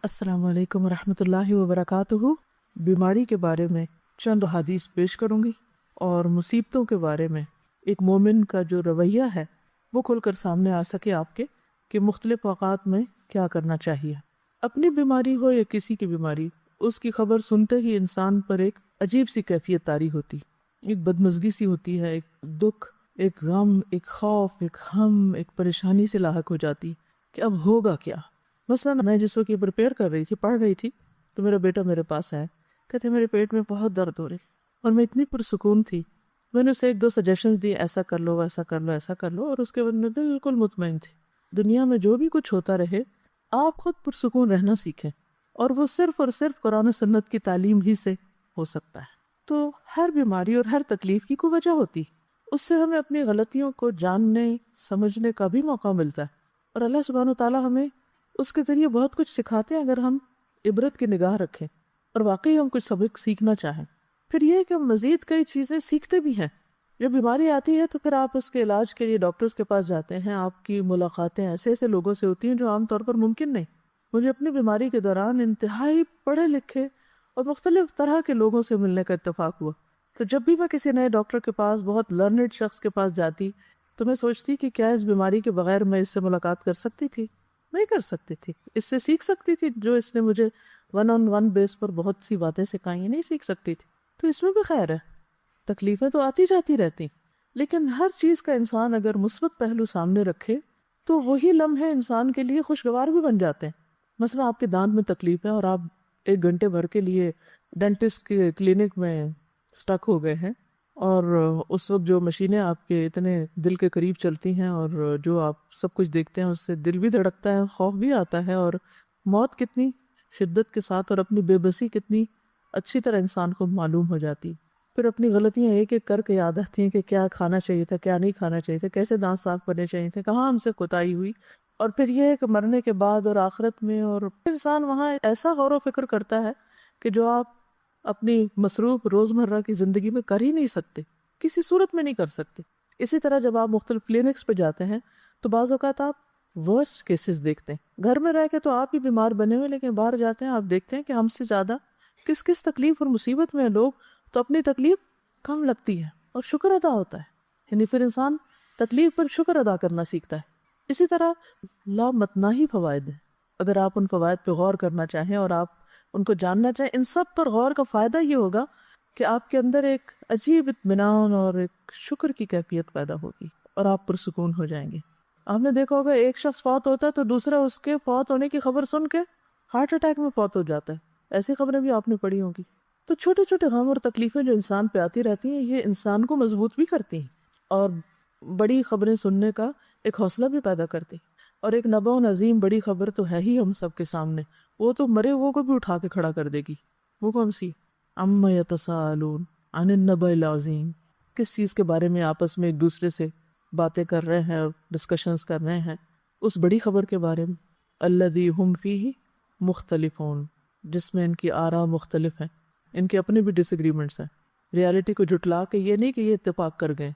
السلام علیکم ورحمۃ اللہ وبرکاتہ۔ بیماری کے بارے میں چند حدیث پیش کروں گی اور مصیبتوں کے بارے میں ایک مومن کا جو رویہ ہے وہ کھل کر سامنے آ سکے آپ کے کہ مختلف اوقات میں کیا کرنا چاہیے۔ اپنی بیماری ہو یا کسی کی بیماری، اس کی خبر سنتے ہی انسان پر ایک عجیب سی کیفیت طاری ہوتی، ایک بدمزگی سی ہوتی ہے، ایک دکھ، ایک غم، ایک خوف، ایک ہم، ایک پریشانی سے لاحق ہو جاتی کہ اب ہوگا کیا۔ مثلا میں جس وقت یہ پریپیئر کر رہی تھی، پڑھ رہی تھی، تو میرا بیٹا میرے پاس آیا، کہتے میرے پیٹ میں بہت درد ہو رہی، اور میں اتنی پرسکون تھی۔ میں نے اسے ایک دو سجیشنز دی، ایسا کر لو، ایسا کر لو، ایسا کر لو، اور اس کے بعد میں بالکل مطمئن تھی۔ دنیا میں جو بھی کچھ ہوتا رہے، آپ خود پرسکون رہنا سیکھیں، اور وہ صرف اور صرف قرآن و سنت کی تعلیم ہی سے ہو سکتا ہے۔ تو ہر بیماری اور ہر تکلیف کی کوئی وجہ ہوتی، اس سے ہمیں اپنی غلطیوں کو جاننے سمجھنے کا بھی موقع ملتا ہے، اور اللہ سبحانہ وتعالیٰ ہمیں اس کے ذریعے بہت کچھ سکھاتے ہیں اگر ہم عبرت کی نگاہ رکھیں اور واقعی ہم کچھ سبق سیکھنا چاہیں۔ پھر یہ ہے کہ ہم مزید کئی چیزیں سیکھتے بھی ہیں۔ جب بیماری آتی ہے تو پھر آپ اس کے علاج کے لیے ڈاکٹرز کے پاس جاتے ہیں، آپ کی ملاقاتیں ایسے ایسے لوگوں سے ہوتی ہیں جو عام طور پر ممکن نہیں۔ مجھے اپنی بیماری کے دوران انتہائی پڑھے لکھے اور مختلف طرح کے لوگوں سے ملنے کا اتفاق ہوا۔ تو جب بھی میں کسی نئے ڈاکٹر کے پاس، بہت لرنڈ شخص کے پاس جاتی، تو میں سوچتی کہ کیا اس بیماری کے بغیر میں اس سے ملاقات کر سکتی تھی؟ نہیں کر سکتی تھی۔ اس سے سیکھ سکتی تھی جو اس نے مجھے ون آن ون بیس پر بہت سی باتیں سکھائی ہیں، نہیں سیکھ سکتی تھی۔ تو اس میں بھی خیر ہے، تکلیفیں تو آتی جاتی رہتی، لیکن ہر چیز کا انسان اگر مثبت پہلو سامنے رکھے تو وہی لمحے انسان کے لیے خوشگوار بھی بن جاتے ہیں۔ مثلا آپ کے دانت میں تکلیف ہے اور آپ 1 گھنٹے بھر کے لیے ڈینٹسٹ کے کلینک میں سٹک ہو گئے ہیں، اور اس وقت جو مشینیں آپ کے اتنے دل کے قریب چلتی ہیں اور جو آپ سب کچھ دیکھتے ہیں، اس سے دل بھی دھڑکتا ہے، خوف بھی آتا ہے، اور موت کتنی شدت کے ساتھ اور اپنی بے بسی کتنی اچھی طرح انسان کو معلوم ہو جاتی۔ پھر اپنی غلطیاں ایک ایک کر کے یاد آتی ہیں کہ کیا کھانا چاہیے تھا، کیا نہیں کھانا چاہیے تھا، کیسے دانت صاف کرنے چاہیے تھے، کہاں ہم سے کوتاہی ہوئی۔ اور پھر یہ ہے کہ مرنے کے بعد اور آخرت میں، اور انسان وہاں ایسا غور و فکر کرتا ہے کہ جو آپ اپنی مصروف روزمرہ کی زندگی میں کر ہی نہیں سکتے، کسی صورت میں نہیں کر سکتے۔ اسی طرح جب آپ مختلف کلینکس پہ جاتے ہیں تو بعض اوقات آپ ورسٹ کیسز دیکھتے ہیں۔ گھر میں رہ کے تو آپ ہی بیمار بنے ہوئے، لیکن باہر جاتے ہیں آپ دیکھتے ہیں کہ ہم سے زیادہ کس کس تکلیف اور مصیبت میں ہیں لوگ، تو اپنی تکلیف کم لگتی ہے اور شکر ادا ہوتا ہے، یعنی پھر انسان تکلیف پر شکر ادا کرنا سیکھتا ہے۔ اسی طرح لامتناہی فوائد ہیں، اگر آپ ان فوائد پہ غور کرنا چاہیں اور آپ ان کو جاننا چاہیں، ان سب پر غور کا فائدہ یہ ہوگا کہ آپ کے اندر ایک عجیب اطمینان اور ایک شکر کی کیفیت پیدا ہوگی اور آپ پرسکون ہو جائیں گے۔ آپ نے دیکھا ہوگا ایک شخص فوت ہوتا ہے تو دوسرا اس کے فوت ہونے کی خبر سن کے ہارٹ اٹیک میں فوت ہو جاتا ہے، ایسی خبریں بھی آپ نے پڑھی ہوں گی۔ تو چھوٹے چھوٹے غم اور تکلیفیں جو انسان پہ آتی رہتی ہیں، یہ انسان کو مضبوط بھی کرتی ہیں اور بڑی خبریں سننے کا ایک حوصلہ بھی پیدا کرتی۔ اور ایک نبع عظیم بڑی خبر تو ہے ہی ہم سب کے سامنے، وہ تو مرے وہ کو بھی اٹھا کے کھڑا کر دے گی۔ وہ کون سی؟ عَمَّ يَتَسَاءَلُونَ عَنِ النَّبَإِ الْعَظِيمِ، کس چیز کے بارے میں آپس میں ایک دوسرے سے باتیں کر رہے ہیں اور ڈسکشنز کر رہے ہیں؟ اس بڑی خبر کے بارے میں، الَّذِي هُمْ فِيهِ مُخْتَلِفُونَ، جس میں ان کی آراء مختلف ہیں، ان کے اپنے بھی ڈس ایگریمنٹس ہیں۔ ریالٹی کو جھٹلا کے یہ نہیں کہ یہ اتفاق کر گئے،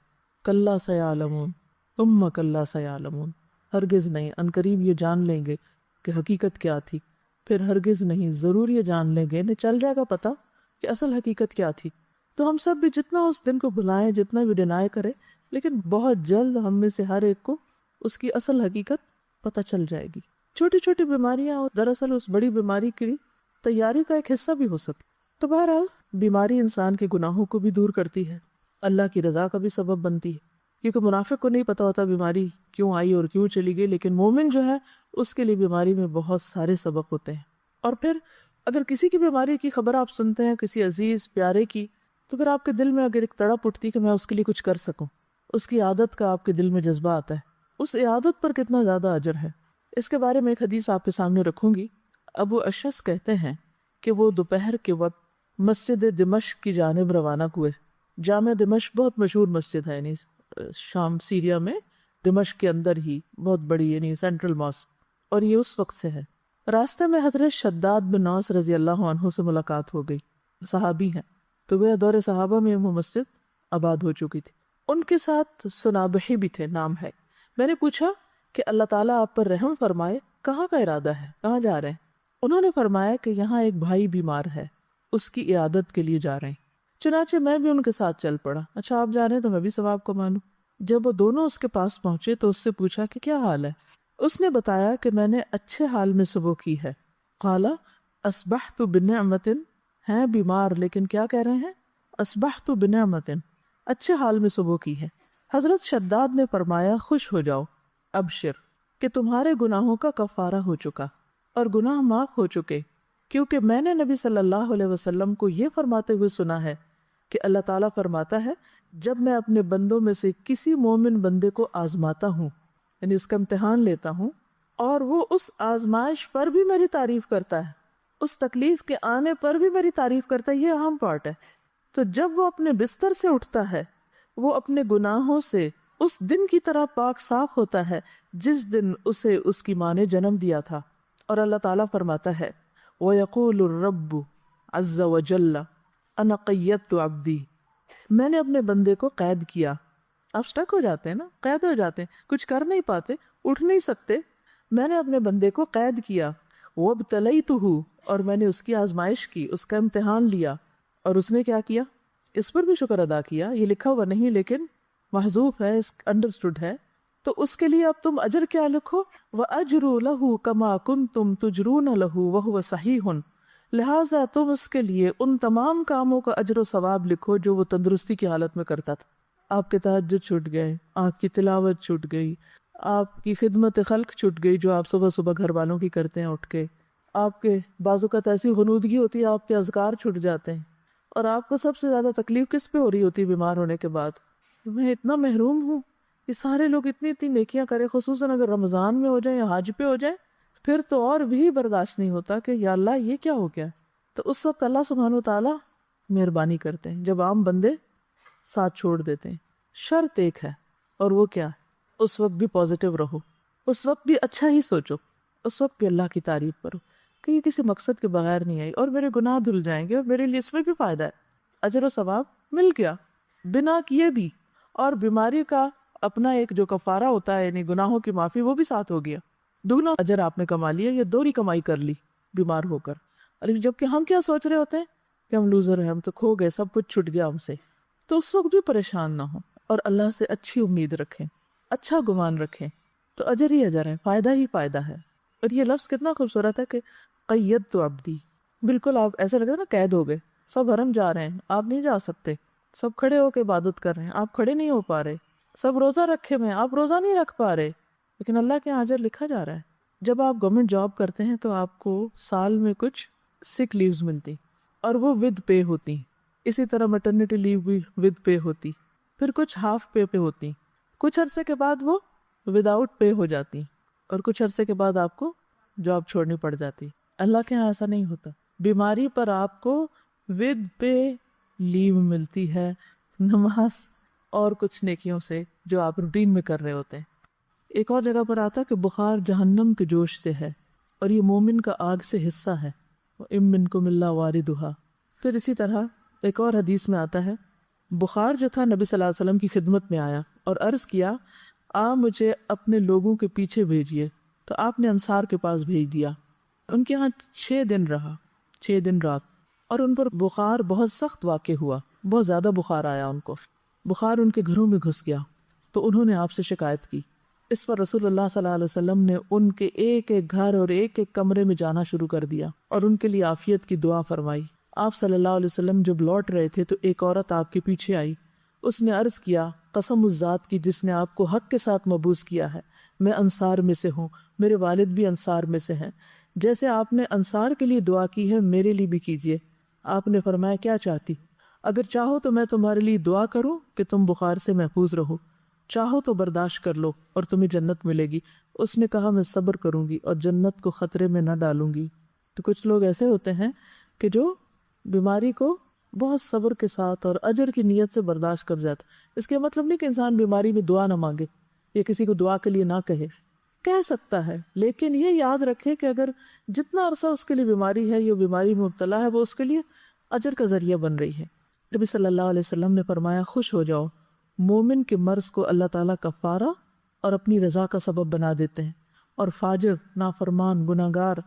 کَلَّا سَيَعْلَمُونَ ثُمَّ کَلَّا سَيَعْلَمُونَ، ہرگز نہیں، عنقریب یہ جان لیں گے کہ حقیقت کیا تھی، پھر ہرگز نہیں، ضرور یہ جان لیں گے، انہیں چل جائے گا پتہ کہ اصل حقیقت کیا تھی۔ تو ہم سب بھی جتنا اس دن کو بلائیں، جتنا بھی ڈینائی کریں، لیکن بہت جلد ہم میں سے ہر ایک کو اس کی اصل حقیقت پتہ چل جائے گی۔ چھوٹی چھوٹی بیماریاں دراصل اس بڑی بیماری کی تیاری کا ایک حصہ بھی ہو سکتی۔ تو بہرحال بیماری انسان کے گناہوں کو بھی دور کرتی ہے، اللہ کی رضا کا بھی سبب بنتی ہے، کیونکہ منافق کو نہیں پتہ ہوتا بیماری کیوں آئی اور کیوں چلی گئی، لیکن مومن جو ہے اس کے لیے بیماری میں بہت سارے سبب ہوتے ہیں۔ اور پھر اگر کسی کی بیماری کی خبر آپ سنتے ہیں، کسی عزیز پیارے کی، تو پھر آپ کے دل میں اگر ایک تڑپ اٹھتی کہ میں اس کے لیے کچھ کر سکوں، اس کی عادت کا آپ کے دل میں جذبہ آتا ہے، اس عادت پر کتنا زیادہ اجر ہے۔ اس کے بارے میں ایک حدیث آپ کے سامنے رکھوں گی۔ ابو اشعث کہتے ہیں کہ وہ دوپہر کے وقت مسجد دمشق کی جانب روانہ ہوئے۔ جامع دمشق بہت مشہور مسجد ہے، یعنی شام سیریا میں دمشق کے اندر ہی بہت بڑی، یعنی سینٹرل ماسک، اور یہ اس وقت سے ہے۔ راستے میں حضرت شداد بن اوس رضی اللہ عنہ سے ملاقات ہو گئی، صحابی ہیں، تو وہ دور صحابہ میں وہ مسجد آباد ہو چکی تھی۔ ان کے ساتھ سنابحی بھی تھے، نام ہے۔ میں نے پوچھا کہ اللہ تعالیٰ آپ پر رحم فرمائے، کہاں کا ارادہ ہے، کہاں جا رہے ہیں؟ انہوں نے فرمایا کہ یہاں ایک بھائی بیمار ہے، اس کی عیادت کے لیے جا رہے ہیں۔ چنانچہ میں بھی ان کے ساتھ چل پڑا۔ اچھا آپ جا رہے ہیں تو میں بھی ثواب کو مانوں۔ جب وہ دونوں اس کے پاس پہنچے تو اس سے پوچھا کہ کیا حال ہے؟ اس نے بتایا کہ میں نے اچھے حال میں صبح کی ہے۔ قال اصبحت بنعمت، ہیں بیمار لیکن کیا کہہ رہے ہیں؟ اصبحت بنعمت، اچھے حال میں صبح کی ہے۔ حضرت شداد نے فرمایا خوش ہو جاؤ، ابشر، کہ تمہارے گناہوں کا کفارہ ہو چکا اور گناہ معاف ہو چکے، کیونکہ میں نے نبی صلی اللہ علیہ وسلم کو یہ فرماتے ہوئے سنا ہے کہ اللہ تعالیٰ فرماتا ہے جب میں اپنے بندوں میں سے کسی مومن بندے کو آزماتا ہوں، یعنی اس کا امتحان لیتا ہوں، اور وہ اس آزمائش پر بھی میری تعریف کرتا ہے، اس تکلیف کے آنے پر بھی میری تعریف کرتا ہے، یہ اہم پارٹ ہے۔ تو جب وہ اپنے بستر سے اٹھتا ہے وہ اپنے گناہوں سے اس دن کی طرح پاک صاف ہوتا ہے جس دن اسے اس کی ماں نے جنم دیا تھا۔ اور اللہ تعالیٰ فرماتا ہے وَيَقُولُ الرَّبُّ عَزَّ وَجَلَّ أَنَا قَيَّدتُ عَبْدِي، میں نے اپنے بندے کو قید کیا۔ آپ سٹک ہو جاتے ہیں نا، قید ہو جاتے ہیں، کچھ کر نہیں پاتے، اٹھ نہیں سکتے۔ میں نے اپنے بندے کو قید کیا، وَابْتَلَيْتُهُ، اور میں نے اس کی آزمائش کی، اس کا امتحان لیا۔ اور اس نے کیا کیا؟ اس پر بھی شکر ادا کیا۔ یہ لکھا ہوا نہیں لیکن محذوف ہے، اس انڈرسٹوڈ ہے۔ تو اس کے لیے اب تم اجر کیا لکھو؟ وَأَجْرُ لَهُ كَمَا كُنْتُمْ تُجْرُونَ لَهُ وَهُوَ صَحِيحٌ، لہٰذا تم اس کے لیے ان تمام کاموں کا اجر و ثواب لکھو جو وہ تندرستی کی حالت میں کرتا تھا۔ آپ کے تہجد چھوٹ گئے، آپ کی تلاوت چھوٹ گئی، آپ کی خدمت خلق چھوٹ گئی جو آپ صبح صبح گھر والوں کی کرتے ہیں اٹھ کے، آپ کے بعض اوقات ایسی غنودگی ہوتی ہے آپ کے اذکار چھوٹ جاتے ہیں، اور آپ کو سب سے زیادہ تکلیف کس پہ ہو رہی ہوتی ہے بیمار ہونے کے بعد؟ میں اتنا محروم ہوں، یہ سارے لوگ اتنی اتنی نیکیاں کریں، خصوصاً اگر رمضان میں ہو جائیں یا حج پہ ہو جائیں، پھر تو اور بھی برداشت نہیں ہوتا کہ یا اللہ یہ کیا ہو گیا۔ تو اس وقت اللہ سبحانہ و تعالیٰ مہربانی کرتے ہیں جب عام بندے ساتھ چھوڑ دیتے ہیں۔ شرط ایک ہے، اور وہ کیا ہے؟ اس وقت بھی پازیٹیو رہو، اس وقت بھی اچھا ہی سوچو، اس وقت بھی اللہ کی تعریف کرو کہ یہ کسی مقصد کے بغیر نہیں آئی اور میرے گناہ دھل جائیں گے اور میرے لیے اس میں بھی فائدہ ہے، اجر و ثواب مل گیا بنا کیے بھی، اور بیماری کا اپنا ایک جو کفارہ ہوتا ہے یعنی گناہوں کی معافی وہ بھی ساتھ ہو گیا، دگنا اجر آپ نے کما لیا، یا دوہری کمائی کر لی بیمار ہو کر۔ اور جبکہ ہم کیا سوچ رہے ہوتے ہیں کہ ہم لوزر ہیں، ہم تو کھو گئے، سب کچھ چھٹ گیا ہم سے۔ تو اس وقت بھی پریشان نہ ہوں اور اللہ سے اچھی امید رکھیں، اچھا گمان رکھیں، تو اجر ہی اجر ہے، فائدہ ہی فائدہ ہے۔ اور یہ لفظ کتنا خوبصورت ہے کہ قیدت عبدی، بالکل آپ ایسے لگ رہا ہے نا قید ہو گئے، سب حرم جا رہے ہیں، آپ نہیں جا سکتے، سب کھڑے ہو کے عبادت کر رہے ہیں، آپ کھڑے نہیں ہو پا رہے، سب روزہ رکھے ہوئے ہیں، آپ روزہ نہیں رکھ پا رہے، لیکن اللہ کے اجر لکھا جا رہا ہے۔ جب آپ گورنمنٹ جاب کرتے ہیں تو آپ کو سال میں کچھ سک لیوز ملتی اور وہ ود پے ہوتی، اسی طرح میٹرنٹی لیو بھی ود پے ہوتی، پھر کچھ ہاف پے پہ ہوتی، کچھ عرصے کے بعد وہ وداؤٹ پے ہو جاتی، اور کچھ عرصے کے بعد آپ کو جاب چھوڑنی پڑ جاتی۔ اللہ کے یہاں ایسا نہیں ہوتا، بیماری پر آپ کو ود پے لیو ملتی ہے، نماز اور کچھ نیکیوں سے جو آپ روٹین میں کر رہے ہوتے ہیں۔ ایک اور جگہ پر آتا کہ بخار جہنم کے جوش سے ہے اور یہ مومن کا آگ سے حصہ ہے، وَإِن مِّنكُمْ إِلَّا وَارِدُهَا۔ پھر اسی طرح ایک اور حدیث میں آتا ہے، بخار جو تھا نبی صلی اللہ علیہ وسلم کی خدمت میں آیا اور عرض کیا مجھے اپنے لوگوں کے پیچھے بھیجیے، تو آپ نے انصار کے پاس بھیج دیا۔ ان کے ہاں 6 دن رہا، 6 دن رات، اور ان پر بخار بہت سخت واقع ہوا، بہت زیادہ بخار آیا ان کو، بخار ان کے گھروں میں گھس گیا، تو انہوں نے آپ سے شکایت کی۔ اس پر رسول اللہ صلی اللہ علیہ وسلم نے ان کے ایک ایک گھر اور ایک ایک کمرے میں جانا شروع کر دیا اور ان کے لیے عافیت کی دعا فرمائی۔ آپ صلی اللہ علیہ وسلم جب لوٹ رہے تھے تو ایک عورت آپ کے پیچھے آئی، اس نے عرض کیا قسم اس ذات کی جس نے آپ کو حق کے ساتھ مبعوث کیا ہے، میں انصار میں سے ہوں، میرے والد بھی انصار میں سے ہیں، جیسے آپ نے انصار کے لیے دعا کی ہے میرے لیے بھی کیجیے۔ آپ نے فرمایا کیا چاہتی؟ اگر چاہو تو میں تمہارے لیے دعا کروں کہ تم بخار سے محفوظ رہو، چاہو تو برداشت کر لو اور تمہیں جنت ملے گی۔ اس نے کہا میں صبر کروں گی اور جنت کو خطرے میں نہ ڈالوں گی۔ تو کچھ لوگ ایسے ہوتے ہیں کہ جو بیماری کو بہت صبر کے ساتھ اور اجر کی نیت سے برداشت کر جاتا۔ اس کے مطلب نہیں کہ انسان بیماری میں دعا نہ مانگے یا کسی کو دعا کے لیے نہ کہہ سکتا ہے، لیکن یہ یاد رکھے کہ اگر جتنا عرصہ اس کے لیے بیماری ہے یا بیماری میں مبتلا ہے وہ اس کے لیے اجر کا ذریعہ بن رہی ہے۔ نبی صلی اللہ علیہ وسلم نے فرمایا خوش ہو جاؤ، مومن کے مرض کو اللہ تعالیٰ کفارہ اور اپنی رضا کا سبب بنا دیتے ہیں، اور فاجر، نافرمان، گناہگار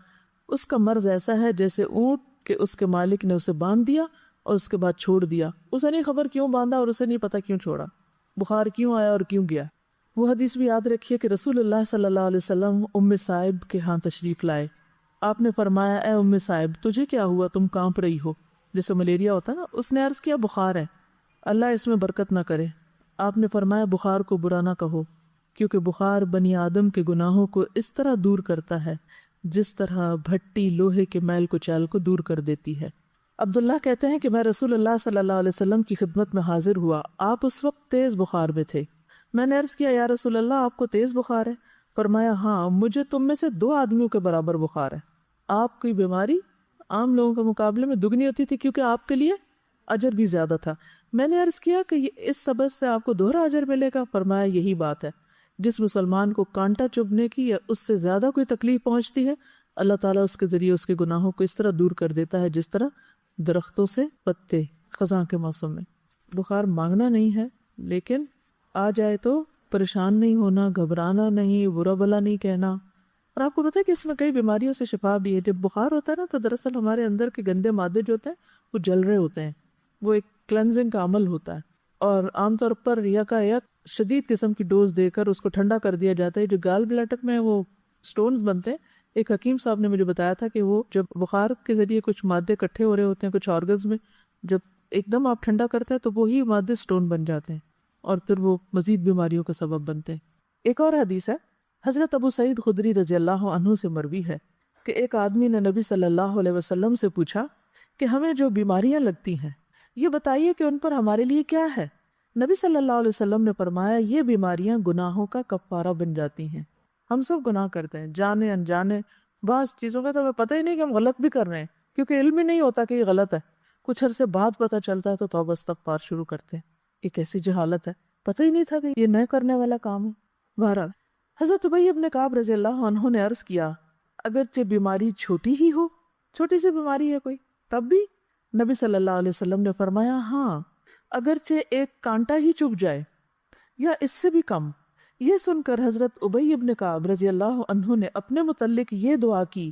اس کا مرض ایسا ہے جیسے اونٹ کہ اس کے مالک نے اسے باندھ دیا اور اس کے بعد چھوڑ دیا، اسے نہیں خبر کیوں باندھا اور اسے نہیں پتا کیوں چھوڑا، بخار کیوں آیا اور کیوں گیا۔ وہ حدیث بھی یاد رکھیے کہ رسول اللہ صلی اللہ علیہ وسلم ام صائب کے ہاں تشریف لائے۔ آپ نے فرمایا اے ام صائب تجھے کیا ہوا، تم کانپ رہی ہو، جیسے ملیریا ہوتا ہے نا۔ اس نے عرض کیا بخار ہے، اللہ اس میں برکت نہ کرے۔ آپ نے فرمایا بخار کو برا نہ کہو، کیونکہ بخار بنی آدم کے گناہوں کو اس طرح دور کرتا ہے جس طرح بھٹی لوہے کے میل کچیل کو دور کر دیتی ہے۔ عبداللہ کہتے ہیں کہ میں رسول اللہ صلی اللہ علیہ وسلم کی خدمت میں حاضر ہوا، آپ اس وقت تیز بخار میں تھے۔ میں نے عرض کیا یا رسول اللہ آپ کو تیز بخار ہے؟ فرمایا ہاں، مجھے تم میں سے 2 آدمیوں کے برابر بخار ہے۔ آپ کی بیماری عام لوگوں کے مقابلے میں دگنی ہوتی تھی کیونکہ آپ کے لیے اجر بھی زیادہ تھا۔ میں نے عرض کیا کہ اس سبب سے آپ کو 2 اجر ملے گا؟ فرمایا یہی بات ہے، جس مسلمان کو کانٹا چبھنے کی یا اس سے زیادہ کوئی تکلیف پہنچتی ہے، اللہ تعالیٰ اس کے ذریعے اس کے گناہوں کو اس طرح دور کر دیتا ہے جس طرح درختوں سے پتے خزاں کے موسم میں۔ بخار مانگنا نہیں ہے، لیکن آ جائے تو پریشان نہیں ہونا، گھبرانا نہیں، برا بلا نہیں کہنا۔ اور آپ کو پتہ ہے کہ اس میں کئی بیماریوں سے شفا بھی ہے۔ جب بخار ہوتا ہے نا تو دراصل ہمارے اندر کے گندے مادے جو ہوتے ہیں وہ جل رہے ہوتے ہیں، وہ ایک کلینزنگ کا عمل ہوتا ہے، اور عام طور پر یکایک شدید قسم کی ڈوز دے کر اس کو ٹھنڈا کر دیا جاتا ہے۔ جو گال بلیڈر میں وہ سٹونز بنتے ہیں، ایک حکیم صاحب نے مجھے بتایا تھا کہ وہ جب بخار کے ذریعے کچھ مادے اکٹھے ہو رہے ہوتے ہیں کچھ آرگنز میں، جب ایک دم آپ ٹھنڈا کرتے ہیں تو وہی مادے سٹون بن جاتے ہیں اور پھر وہ مزید بیماریوں کا سبب بنتے ہیں۔ ایک اور حدیث ہے، حضرت ابو سعید خدری رضی اللہ عنہ سے مروی ہے کہ ایک آدمی نے نبی صلی اللہ علیہ وسلم سے پوچھا کہ ہمیں جو بیماریاں لگتی ہیں یہ بتائیے کہ ان پر ہمارے لیے کیا ہے۔ نبی صلی اللہ علیہ وسلم نے فرمایا یہ بیماریاں گناہوں کا کفارہ بن جاتی ہیں۔ ہم سب گناہ کرتے ہیں، جانے انجانے، بعض چیزوں کا تو ہمیں پتہ ہی نہیں کہ ہم غلط بھی کر رہے ہیں کیونکہ علم ہی نہیں ہوتا کہ یہ غلط ہے، کچھ عرصے بعد پتہ چلتا ہے تو توبہ استغفار شروع کرتے ہیں۔ ایک ایسی جہالت ہے، پتہ ہی نہیں تھا کہ یہ نہ کرنے والا کام ہے۔ بہرحال حضرت ابی بن کعب رضی اللہ عنہ نے عرض کیا اگرچہ بیماری چھوٹی ہی ہو، چھوٹی سی بیماری ہے کوئی، تب بھی؟ نبی صلی اللہ علیہ وسلم نے فرمایا ہاں، اگرچہ ایک کانٹا ہی چبھ جائے یا اس سے بھی کم۔ یہ سن کر حضرت ابی بن کعب رضی اللہ عنہ نے اپنے متعلق یہ دعا کی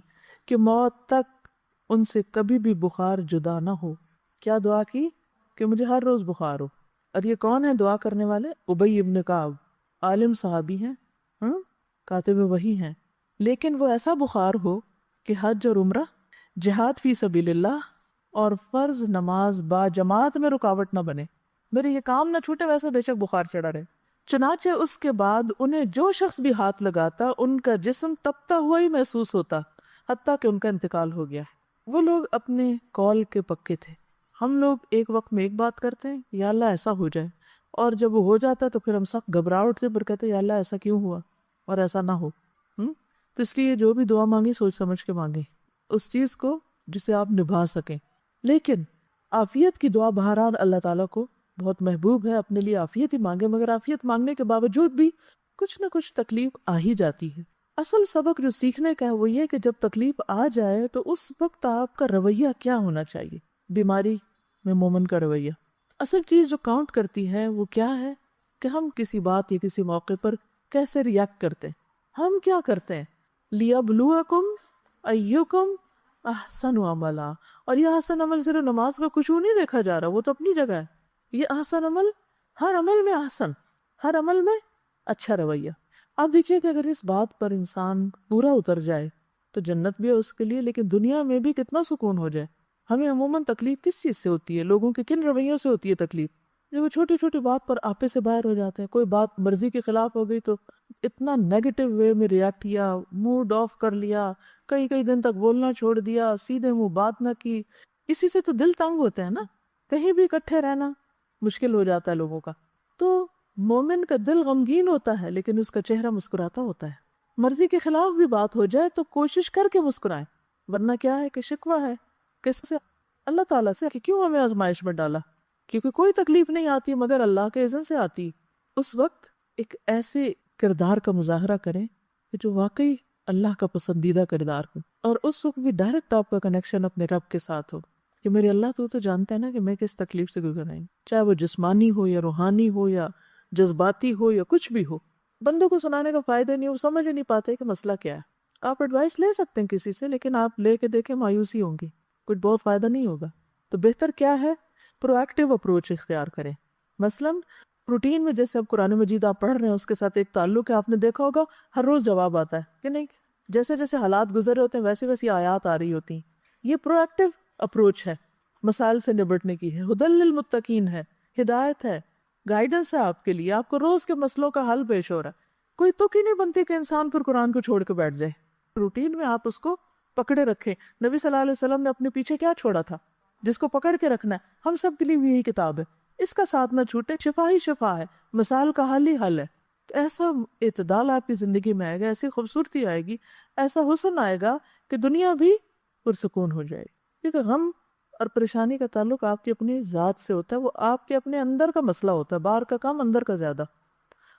کہ موت تک ان سے کبھی بھی بخار جدا نہ ہو۔ کیا دعا کی؟ کہ مجھے ہر روز بخار ہو۔ اور یہ کون ہے دعا کرنے والے؟ ابی بن کعب، عالم صحابی ہیں، کاتب وحی ہیں، لیکن وہ ایسا بخار ہو کہ حج اور عمرہ، جہاد فی سبیل اللہ اور فرض نماز با جماعت میں رکاوٹ نہ بنے، میرے یہ کام نہ چھوٹے، ویسے بے شک بخار چڑھا رہے۔ چنانچہ اس کے بعد انہیں جو شخص بھی ہاتھ لگاتا ان کا جسم تپتا ہوا ہی محسوس ہوتا، حتیٰ کہ ان کا انتقال ہو گیا۔ وہ لوگ اپنے قول کے پکے تھے۔ ہم لوگ ایک وقت میں ایک بات کرتے ہیں یا اللہ ایسا ہو جائے، اور جب وہ ہو جاتا ہے تو پھر ہم سخت گھبرا اٹھتے پر کہتے ہیں یا اللہ ایسا کیوں ہوا اور ایسا نہ ہو۔ تو اس لیے جو بھی دعا مانگی سوچ سمجھ کے مانگیں، اس چیز کو جسے آپ نبھا سکیں۔ لیکن عافیت کی دعا بہرحال اللہ تعالیٰ کو بہت محبوب ہے، اپنے لیے عافیت ہی مانگے، مگر عافیت مانگنے کے باوجود بھی کچھ نہ کچھ تکلیف آ ہی جاتی ہے۔ اصل سبق جو سیکھنے کا ہے وہ یہ کہ جب تکلیف آ جائے تو اس وقت آپ کا رویہ کیا ہونا چاہیے۔ بیماری میں مومن کا رویہ، اصل چیز جو کاؤنٹ کرتی ہے وہ کیا ہے کہ ہم کسی بات یا کسی موقع پر کیسے ریاکٹ کرتے ہیں، ہم کیا کرتے ہیں۔ لِيَبْلُوَكُمْ أَيُّكُمْ احسن عملا، اور یہ احسن عمل صرف نماز کا کچھ نہیں دیکھا جا رہا، وہ تو اپنی جگہ ہے۔ یہ احسن عمل ہر عمل میں احسن، ہر عمل میں اچھا رویہ۔ آپ دیکھیے کہ اگر اس بات پر انسان پورا اتر جائے تو جنت بھی ہے اس کے لیے، لیکن دنیا میں بھی کتنا سکون ہو جائے۔ ہمیں عموماً تکلیف کس چیز سے ہوتی ہے؟ لوگوں کے کن رویوں سے ہوتی ہے تکلیف؟ جب وہ چھوٹی چھوٹی بات پر آپے سے باہر ہو جاتے ہیں، کوئی بات مرضی کے خلاف ہو گئی تو اتنا نیگیٹو وے میں ریاکٹ کیا، موڈ آف کر لیا، کئی دن تک بولنا چھوڑ دیا، سیدھے منہ بات نہ کی۔ اسی سے تو دل تنگ ہوتے ہیں نا، کہیں بھی اکٹھے رہنا مشکل ہو جاتا ہے لوگوں کا۔ تو مومن کا دل غمگین ہوتا ہے لیکن اس کا چہرہ مسکراتا ہوتا ہے۔ مرضی کے خلاف بھی بات ہو جائے تو کوشش کر کے مسکرائیں، ورنہ کیا ہے کہ شکوہ ہے کس سے؟ اللہ تعالیٰ سے کہ کیوں ہمیں آزمائش میں ڈالا، کیونکہ کوئی تکلیف نہیں آتی مگر اللہ کے اذن سے آتی۔ اس وقت ایک ایسے کردار کا مظاہرہ کریں کہ جو واقعی اللہ کا پسندیدہ کردار ہو، اور اس وقت بھی ڈائریکٹ آپ کا کنیکشن اپنے رب کے ساتھ ہو کہ میرے اللہ تو جانتا ہے نا کہ میں کس تکلیف سے گزر رہی ہوں، چاہے وہ جسمانی ہو یا روحانی ہو یا جذباتی ہو یا کچھ بھی ہو۔ بندوں کو سنانے کا فائدہ نہیں، وہ سمجھ ہی نہیں پاتے کہ مسئلہ کیا ہے۔ آپ ایڈوائس لے سکتے ہیں کسی سے، لیکن آپ لے کے دیکھیں مایوسی ہوں گی، کچھ بہت فائدہ نہیں ہوگا. تو بہتر کیا ہے، پرو ایکٹیو اپروچ اختیار کریں. مثلاً روٹین میں جیسے اب قرآن مجید آپ پڑھ رہے ہیں، اس کے ساتھ ایک تعلق ہے. آپ نے دیکھا ہوگا ہر روز جواب آتا ہے کہ نہیں، جیسے جیسے حالات گزر ہوتے ہیں ویسے ویسی آیات آ رہی ہوتی ہیں. یہ پرو ایکٹیو اپروچ ہے، مسائل سے نبٹنے کی ہے. ہدی للمتقین ہے، ہدایت ہے، گائیڈنس ہے آپ کے لیے. آپ کو روز کے مسئلوں کا حل پیش ہو رہا ہے. کوئی تک ہی نہیں بنتی کہ انسان پھر قرآن کو چھوڑ کے بیٹھ جائے. روٹین میں آپ اس کو پکڑے رکھیں. نبی صلی اللہ علیہ وسلم نے اپنے پیچھے کیا چھوڑا تھا جس کو پکڑ کے رکھنا ہے؟ ہم سب کے لیے بھی یہی کتاب ہے، اس کا ساتھ نہ چھوٹے. شفا ہی شفا ہے، مسائل کا حل ہی حل ہے. تو ایسا اعتدال آپ کی زندگی میں آئے گا، ایسی خوبصورتی آئے گی، ایسا حسن آئے گا کہ دنیا بھی پرسکون ہو جائے. کیونکہ غم اور پریشانی کا تعلق آپ کی اپنی ذات سے ہوتا ہے، وہ آپ کے اپنے اندر کا مسئلہ ہوتا ہے، باہر کا کام اندر کا زیادہ.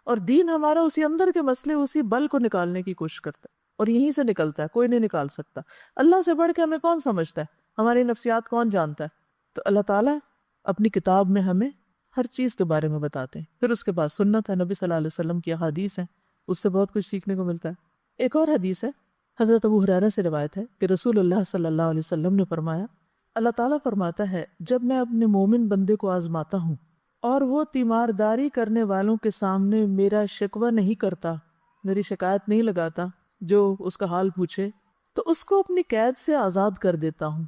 اور دین ہمارا اسی اندر کے مسئلے، اسی بل کو نکالنے کی کوشش کرتا ہے، اور یہیں سے نکلتا ہے، کوئی نہیں نکال سکتا. اللہ سے بڑھ کے ہمیں کون سمجھتا ہے، ہماری نفسیات کون جانتا ہے؟ تو اللہ تعالیٰ اپنی کتاب میں ہمیں ہر چیز کے بارے میں بتاتے ہیں. پھر اس کے بعد سنت ہے، نبی صلی اللہ علیہ وسلم کی احادیث ہیں، اس سے بہت کچھ سیکھنے کو ملتا ہے. ایک اور حدیث ہے، حضرت ابو ہریرہ سے روایت ہے کہ رسول اللہ صلی اللہ علیہ وسلم نے فرمایا، اللہ تعالیٰ فرماتا ہے جب میں اپنے مومن بندے کو آزماتا ہوں اور وہ تیمارداری کرنے والوں کے سامنے میرا شکوہ نہیں کرتا، میری شکایت نہیں لگاتا، جو اس کا حال پوچھے، تو اس کو اپنی قید سے آزاد کر دیتا ہوں،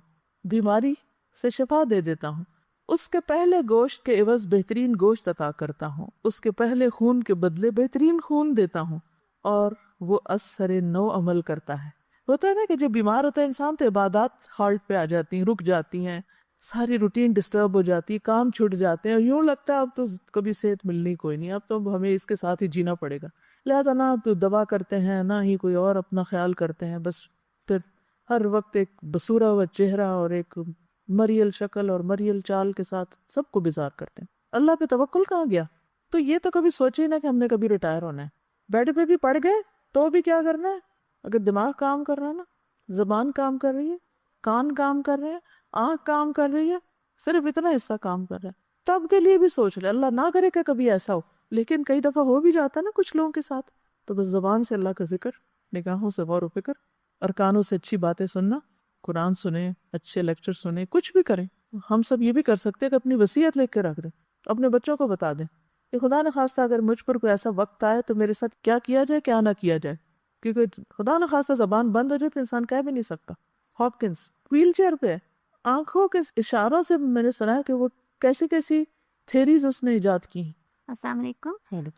بیماری سے شفا دے دیتا ہوں، اس کے پہلے گوشت کے عوض بہترین گوشت عطا کرتا ہوں، اس کے پہلے خون کے بدلے بہترین خون دیتا ہوں، اور وہ اثر نو عمل کرتا ہے. ہوتا ہے نا کہ جب بیمار ہوتا ہے انسان تو عبادات ہالٹ پہ آ جاتی ہیں، رک جاتی ہیں، ساری روٹین ڈسٹرب ہو جاتی ہے، کام چھوٹ جاتے ہیں، اور یوں لگتا ہے اب تو کبھی صحت ملنی کوئی نہیں، اب تو ہمیں اس کے ساتھ ہی جینا پڑے گا. لہذا نہ تو دوا کرتے ہیں، نہ ہی کوئی اور اپنا خیال کرتے ہیں، بس پھر ہر وقت ایک بسورا ہوا چہرہ اور ایک مریل شکل اور مریل چال کے ساتھ سب کو بیزار کرتے ہیں. اللہ پہ توکل کہاں گیا؟ تو یہ تو کبھی سوچے ہی نہ کہ ہم نے کبھی ریٹائر ہونا ہے. بیڈ پہ بھی پڑ گئے تو بھی کیا کرنا ہے؟ اگر دماغ کام کر رہا ہے نا، زبان کام کر رہی ہے، کان کام کر رہے ہیں، آنکھ کام کر رہی ہے، صرف اتنا حصہ کام کر رہا ہے، تب کے لیے بھی سوچ لے. اللہ نہ کرے کہ کبھی ایسا ہو، لیکن کئی دفعہ ہو بھی جاتا ہے نا کچھ لوگوں کے ساتھ. تو بس زبان سے اللہ کا ذکر، نگاہوں سے غور و فکر، اور کانوں سے اچھی باتیں سننا، قرآن سنیں، اچھے لیکچر سنیں، کچھ بھی کریں. ہم سب یہ بھی کر سکتے ہیں کہ اپنی وصیت لکھ کے رکھ دیں، اپنے بچوں کو بتا دیں کہ خدا نخواستہ اگر مجھ پر کوئی ایسا وقت آئے تو میرے ساتھ کیا کیا جائے، کیا نہ کیا جائے. کیونکہ خدا نخواستہ زبان بند ہو جائے تو انسان کہہ بھی نہیں سکتا. ہاپکنس ویل چیئر پہ آنکھوں کے اشاروں سے میں نے سنا ہے کہ وہ کیسی کیسی تھیریز اس نے ایجاد کی ہیں. السلام علیکم.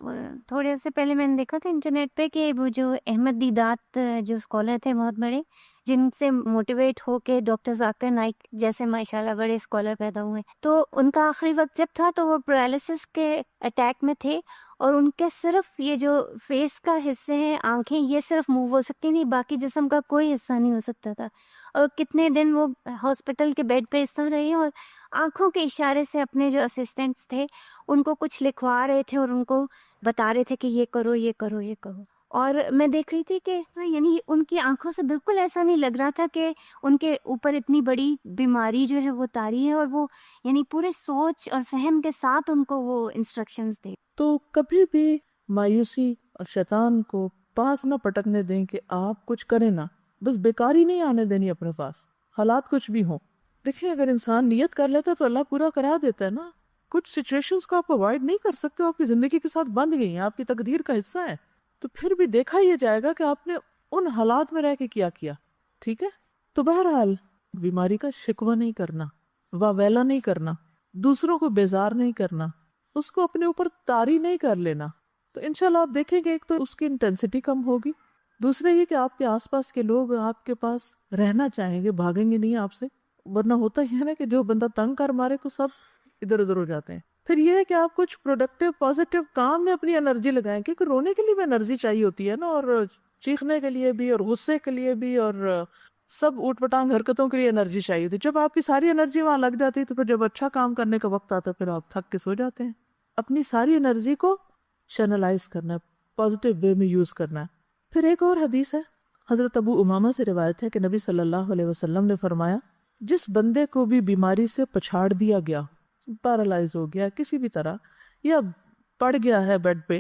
تھوڑے سے پہلے میں نے دیکھا تھا انٹرنیٹ پہ کہ وہ جو احمد دیدات جو اسکالر تھے بہت بڑے، جن سے موٹیویٹ ہو کے ڈاکٹر ذاکر نائک جیسے ماشاءاللہ بڑے اسکالر پیدا ہوئے، تو ان کا آخری وقت جب تھا تو وہ پیرالسس کے اٹیک میں تھے، اور ان کے صرف یہ جو فیس کا حصے ہیں، آنکھیں، یہ صرف موو ہو سکتی تھی، باقی جسم کا کوئی حصہ نہیں ہو سکتا تھا. اور کتنے دن وہ ہاسپٹل کے بیڈ پہ اس طرح رہے، اور آنکھوں کے اشارے سے اپنے جو اسسٹنٹس تھے ان کو کچھ لکھوا رہے تھے اور ان کو بتا رہے تھے کہ یہ کرو یہ کرو یہ کرو. اور میں دیکھ رہی تھی کہ یعنی ان کی آنکھوں سے بالکل ایسا نہیں لگ رہا تھا کہ ان کے اوپر اتنی بڑی بیماری جو ہے وہ طاری ہے، اور وہ یعنی پورے سوچ اور فہم کے ساتھ ان کو وہ انسٹرکشنز دے. تو کبھی بھی مایوسی اور شیطان کو پاس نہ پٹکنے دیں کہ آپ کچھ کریں نہ، بس بیکاری نہیں آنے دینی اپنے پاس، حالات کچھ بھی ہوں. دیکھیں اگر انسان نیت کر لیتا ہے تو اللہ پورا کرا دیتا ہے نا. کچھ سچویشنز کو آپ اوائڈ نہیں کر سکتے، آپ کی زندگی کے ساتھ بندھ گئی ہیں، آپ کی تقدیر کا حصہ ہے. تو پھر بھی دیکھا یہ جائے گا کہ آپ نے ان حالات میں رہ کے کیا کیا. ٹھیک ہے، تو بہرحال بیماری کا شکوہ نہیں کرنا، واویلا نہیں کرنا، دوسروں کو بیزار نہیں کرنا، اس کو اپنے اوپر طاری نہیں کر لینا. تو انشاءاللہ آپ دیکھیں گے ایک تو اس کی انٹینسٹی کم ہوگی، دوسرے یہ کہ آپ کے آس پاس کے لوگ آپ کے پاس رہنا چاہیں گے، بھاگیں گے نہیں آپ سے. ورنہ ہوتا ہی ہے نا کہ جو بندہ تنگ کر مارے تو سب ادھر ادھر ہو جاتے ہیں. پھر یہ ہے کہ آپ کچھ پروڈکٹیو پازیٹیو کام میں اپنی انرجی لگائیں، کیونکہ رونے کے لیے بھی انرجی چاہیے ہوتی ہے نا، اور چیخنے کے لیے بھی، اور غصے کے لیے بھی، اور سب اوٹ پٹانگ حرکتوں کے لیے انرجی چاہیے ہوتی ہے. جب آپ کی ساری انرجی وہاں لگ جاتی ہے تو پھر جب اچھا کام کرنے کا وقت آتا ہے پھر آپ تھک کے سو جاتے ہیں. اپنی ساری انرجی کو چینلائز کرنا ہے، پازیٹیو وے میں یوز کرنا ہے. پھر ایک اور حدیث ہے، حضرت ابو امامہ سے روایت ہے کہ نبی صلی اللہ علیہ وسلم نے فرمایا، جس بندے کو بھی بیماری سے پچھاڑ دیا گیا، پیرالائز ہو گیا کسی بھی طرح، یا پڑ گیا ہے بیڈ پہ،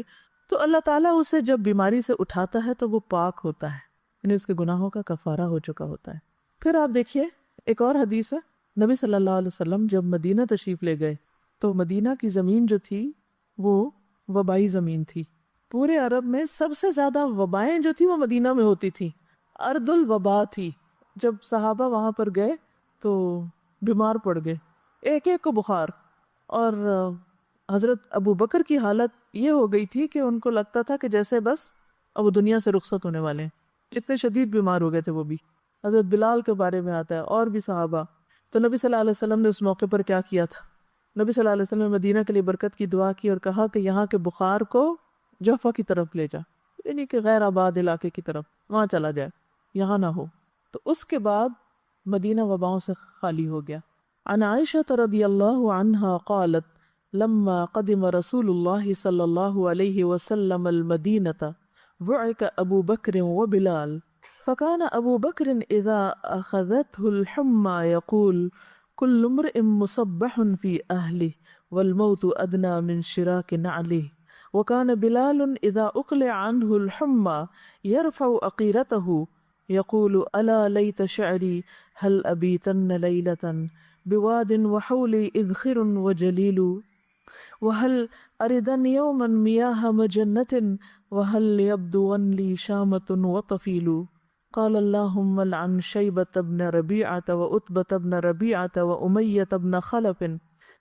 تو اللہ تعالیٰ اسے جب بیماری سے اٹھاتا ہے تو وہ پاک ہوتا ہے. یعنی اس کے گناہوں کا کفارہ ہو چکا ہوتا ہے۔ پھر آپ دیکھیے ایک اور حدیث ہے، نبی صلی اللہ علیہ وسلم جب مدینہ تشریف لے گئے تو مدینہ کی زمین جو تھی وہ وبائی زمین تھی۔ پورے عرب میں سب سے زیادہ وبائیں جو تھی وہ مدینہ میں ہوتی تھی، ارض الوبا تھی۔ جب صحابہ وہاں پر گئے تو بیمار پڑ گئے، ایک ایک کو بخار، اور حضرت ابو بکر کی حالت یہ ہو گئی تھی کہ ان کو لگتا تھا کہ جیسے بس اب وہ دنیا سے رخصت ہونے والے ہیں، اتنے شدید بیمار ہو گئے تھے وہ بھی۔ حضرت بلال کے بارے میں آتا ہے اور بھی صحابہ۔ تو نبی صلی اللہ علیہ وسلم نے اس موقع پر کیا کیا تھا؟ نبی صلی اللہ علیہ وسلم نے مدینہ کے لیے برکت کی دعا کی اور کہا کہ یہاں کے بخار کو جوفہ کی طرف لے جا، یعنی کہ غیر آباد علاقے کی طرف وہاں چلا جائے، یہاں نہ ہو۔ تو اس کے بعد مدینہ وباؤں سے خالی ہو گیا۔ عن عائشہ رضی اللہ عنہا قالت لما قدم رسول اللہ صلی اللہ علیہ وسلم المدینة وعك ابو بکر وبلال فكان ابو بکر اذا اخذته الحمى يقول كل امرئ مصبح في اهله والموت ادنى من شراك نعله وكان بلال اذا اقلع عنه الحمى يرفع عقيرته يقول الا ليت شعري هل ابيتن ليلة بواد وحولي اذخر وجليل وهل أردن يوما مياه مجنة وهل يبدون لي شامة وطفيل قال اللهم لعن شيبة بن ربيعة وأتبة بن ربيعة وأمية بن خلف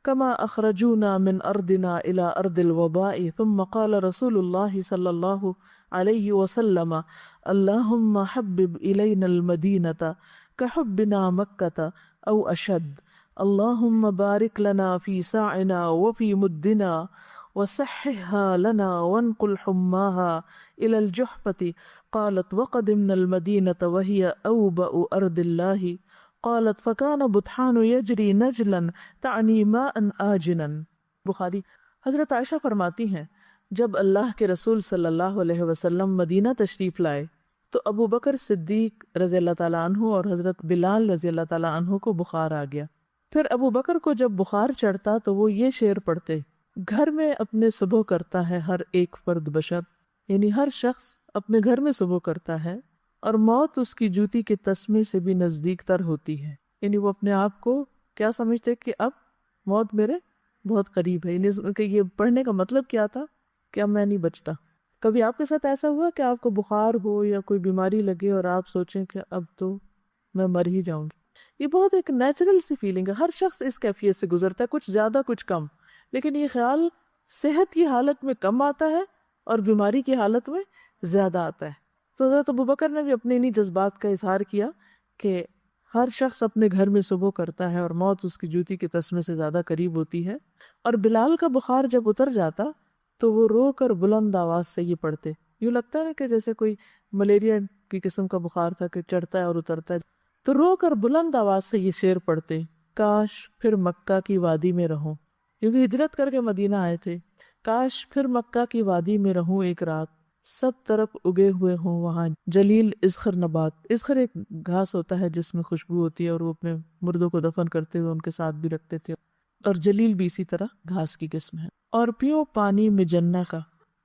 كما أخرجونا من أرضنا إلى أرض الوباء ثم قال رسول الله صلى الله عليه وسلم اللهم حبب إلينا المدينة كحبنا مكة أو أشد اللهم بارك لنا في ساعنا وفي مدنا وصححها لنا وانقل حماها إلى الجحفة قالت وقدمنا المدينة وهي أوبأ أرض الله قالت فكان بطحان يجري نجلا تعني ماء آجنا۔ بخاری۔ حضرت عائشہ فرماتی ہیں جب اللہ کے رسول صلی اللہ علیہ وسلم مدینہ تشریف لائے تو ابو بکر صدیق رضی اللہ تعالیٰ عنہ اور حضرت بلال رضی اللہ تعالیٰ عنہ کو بخار آ گیا۔ پھر ابو بکر کو جب بخار چڑھتا تو وہ یہ شعر پڑھتے، گھر میں اپنے صبح کرتا ہے ہر ایک فرد بشر، یعنی ہر شخص اپنے گھر میں صبح کرتا ہے اور موت اس کی جوتی کے تسمے سے بھی نزدیک تر ہوتی ہے، یعنی وہ اپنے آپ کو کیا سمجھتے کہ اب موت میرے بہت قریب ہے، یعنی کہ یہ پڑھنے کا مطلب کیا تھا کہ اب میں نہیں بچتا۔ کبھی آپ کے ساتھ ایسا ہوا کہ آپ کو بخار ہو یا کوئی بیماری لگے اور آپ سوچیں کہ اب تو میں مر ہی جاؤں گی؟ یہ بہت ایک نیچرل سی فیلنگ ہے، ہر شخص اس کیفیت سے گزرتا ہے، کچھ زیادہ کچھ کم، لیکن یہ خیال صحت کی حالت میں کم آتا ہے اور بیماری کی حالت میں زیادہ آتا ہے۔ تو حضرت ابوبکر نے بھی اپنے انہی جذبات کا اظہار کیا کہ ہر شخص اپنے گھر میں صبح کرتا ہے اور موت اس کی جوتی کے تسمے سے زیادہ قریب ہوتی ہے۔ اور بلال کا بخار جب اتر جاتا تو وہ رو کر بلند آواز سے یہ پڑھتے، یوں لگتا ہے کہ جیسے کوئی ملیریا کی قسم کا بخار تھا کہ چڑھتا ہے اور اترتا ہے، تو رو کر بلند آواز سے یہ شعر پڑھتے، کاش پھر مکہ کی وادی میں رہوں، کیونکہ ہجرت کر کے مدینہ آئے تھے۔ کاش پھر مکہ کی وادی میں رہوں ایک رات، سب طرف اگے ہوئے ہوں وہاں جلیل اذخر نبات۔ اذخر ایک گھاس ہوتا ہے جس میں خوشبو ہوتی ہے اور وہ اپنے مردوں کو دفن کرتے ہوئے ان کے ساتھ بھی رکھتے تھے، اور جلیل بھی اسی طرح گھاس کی قسم ہے۔ اور پیو پانی مجنہ کا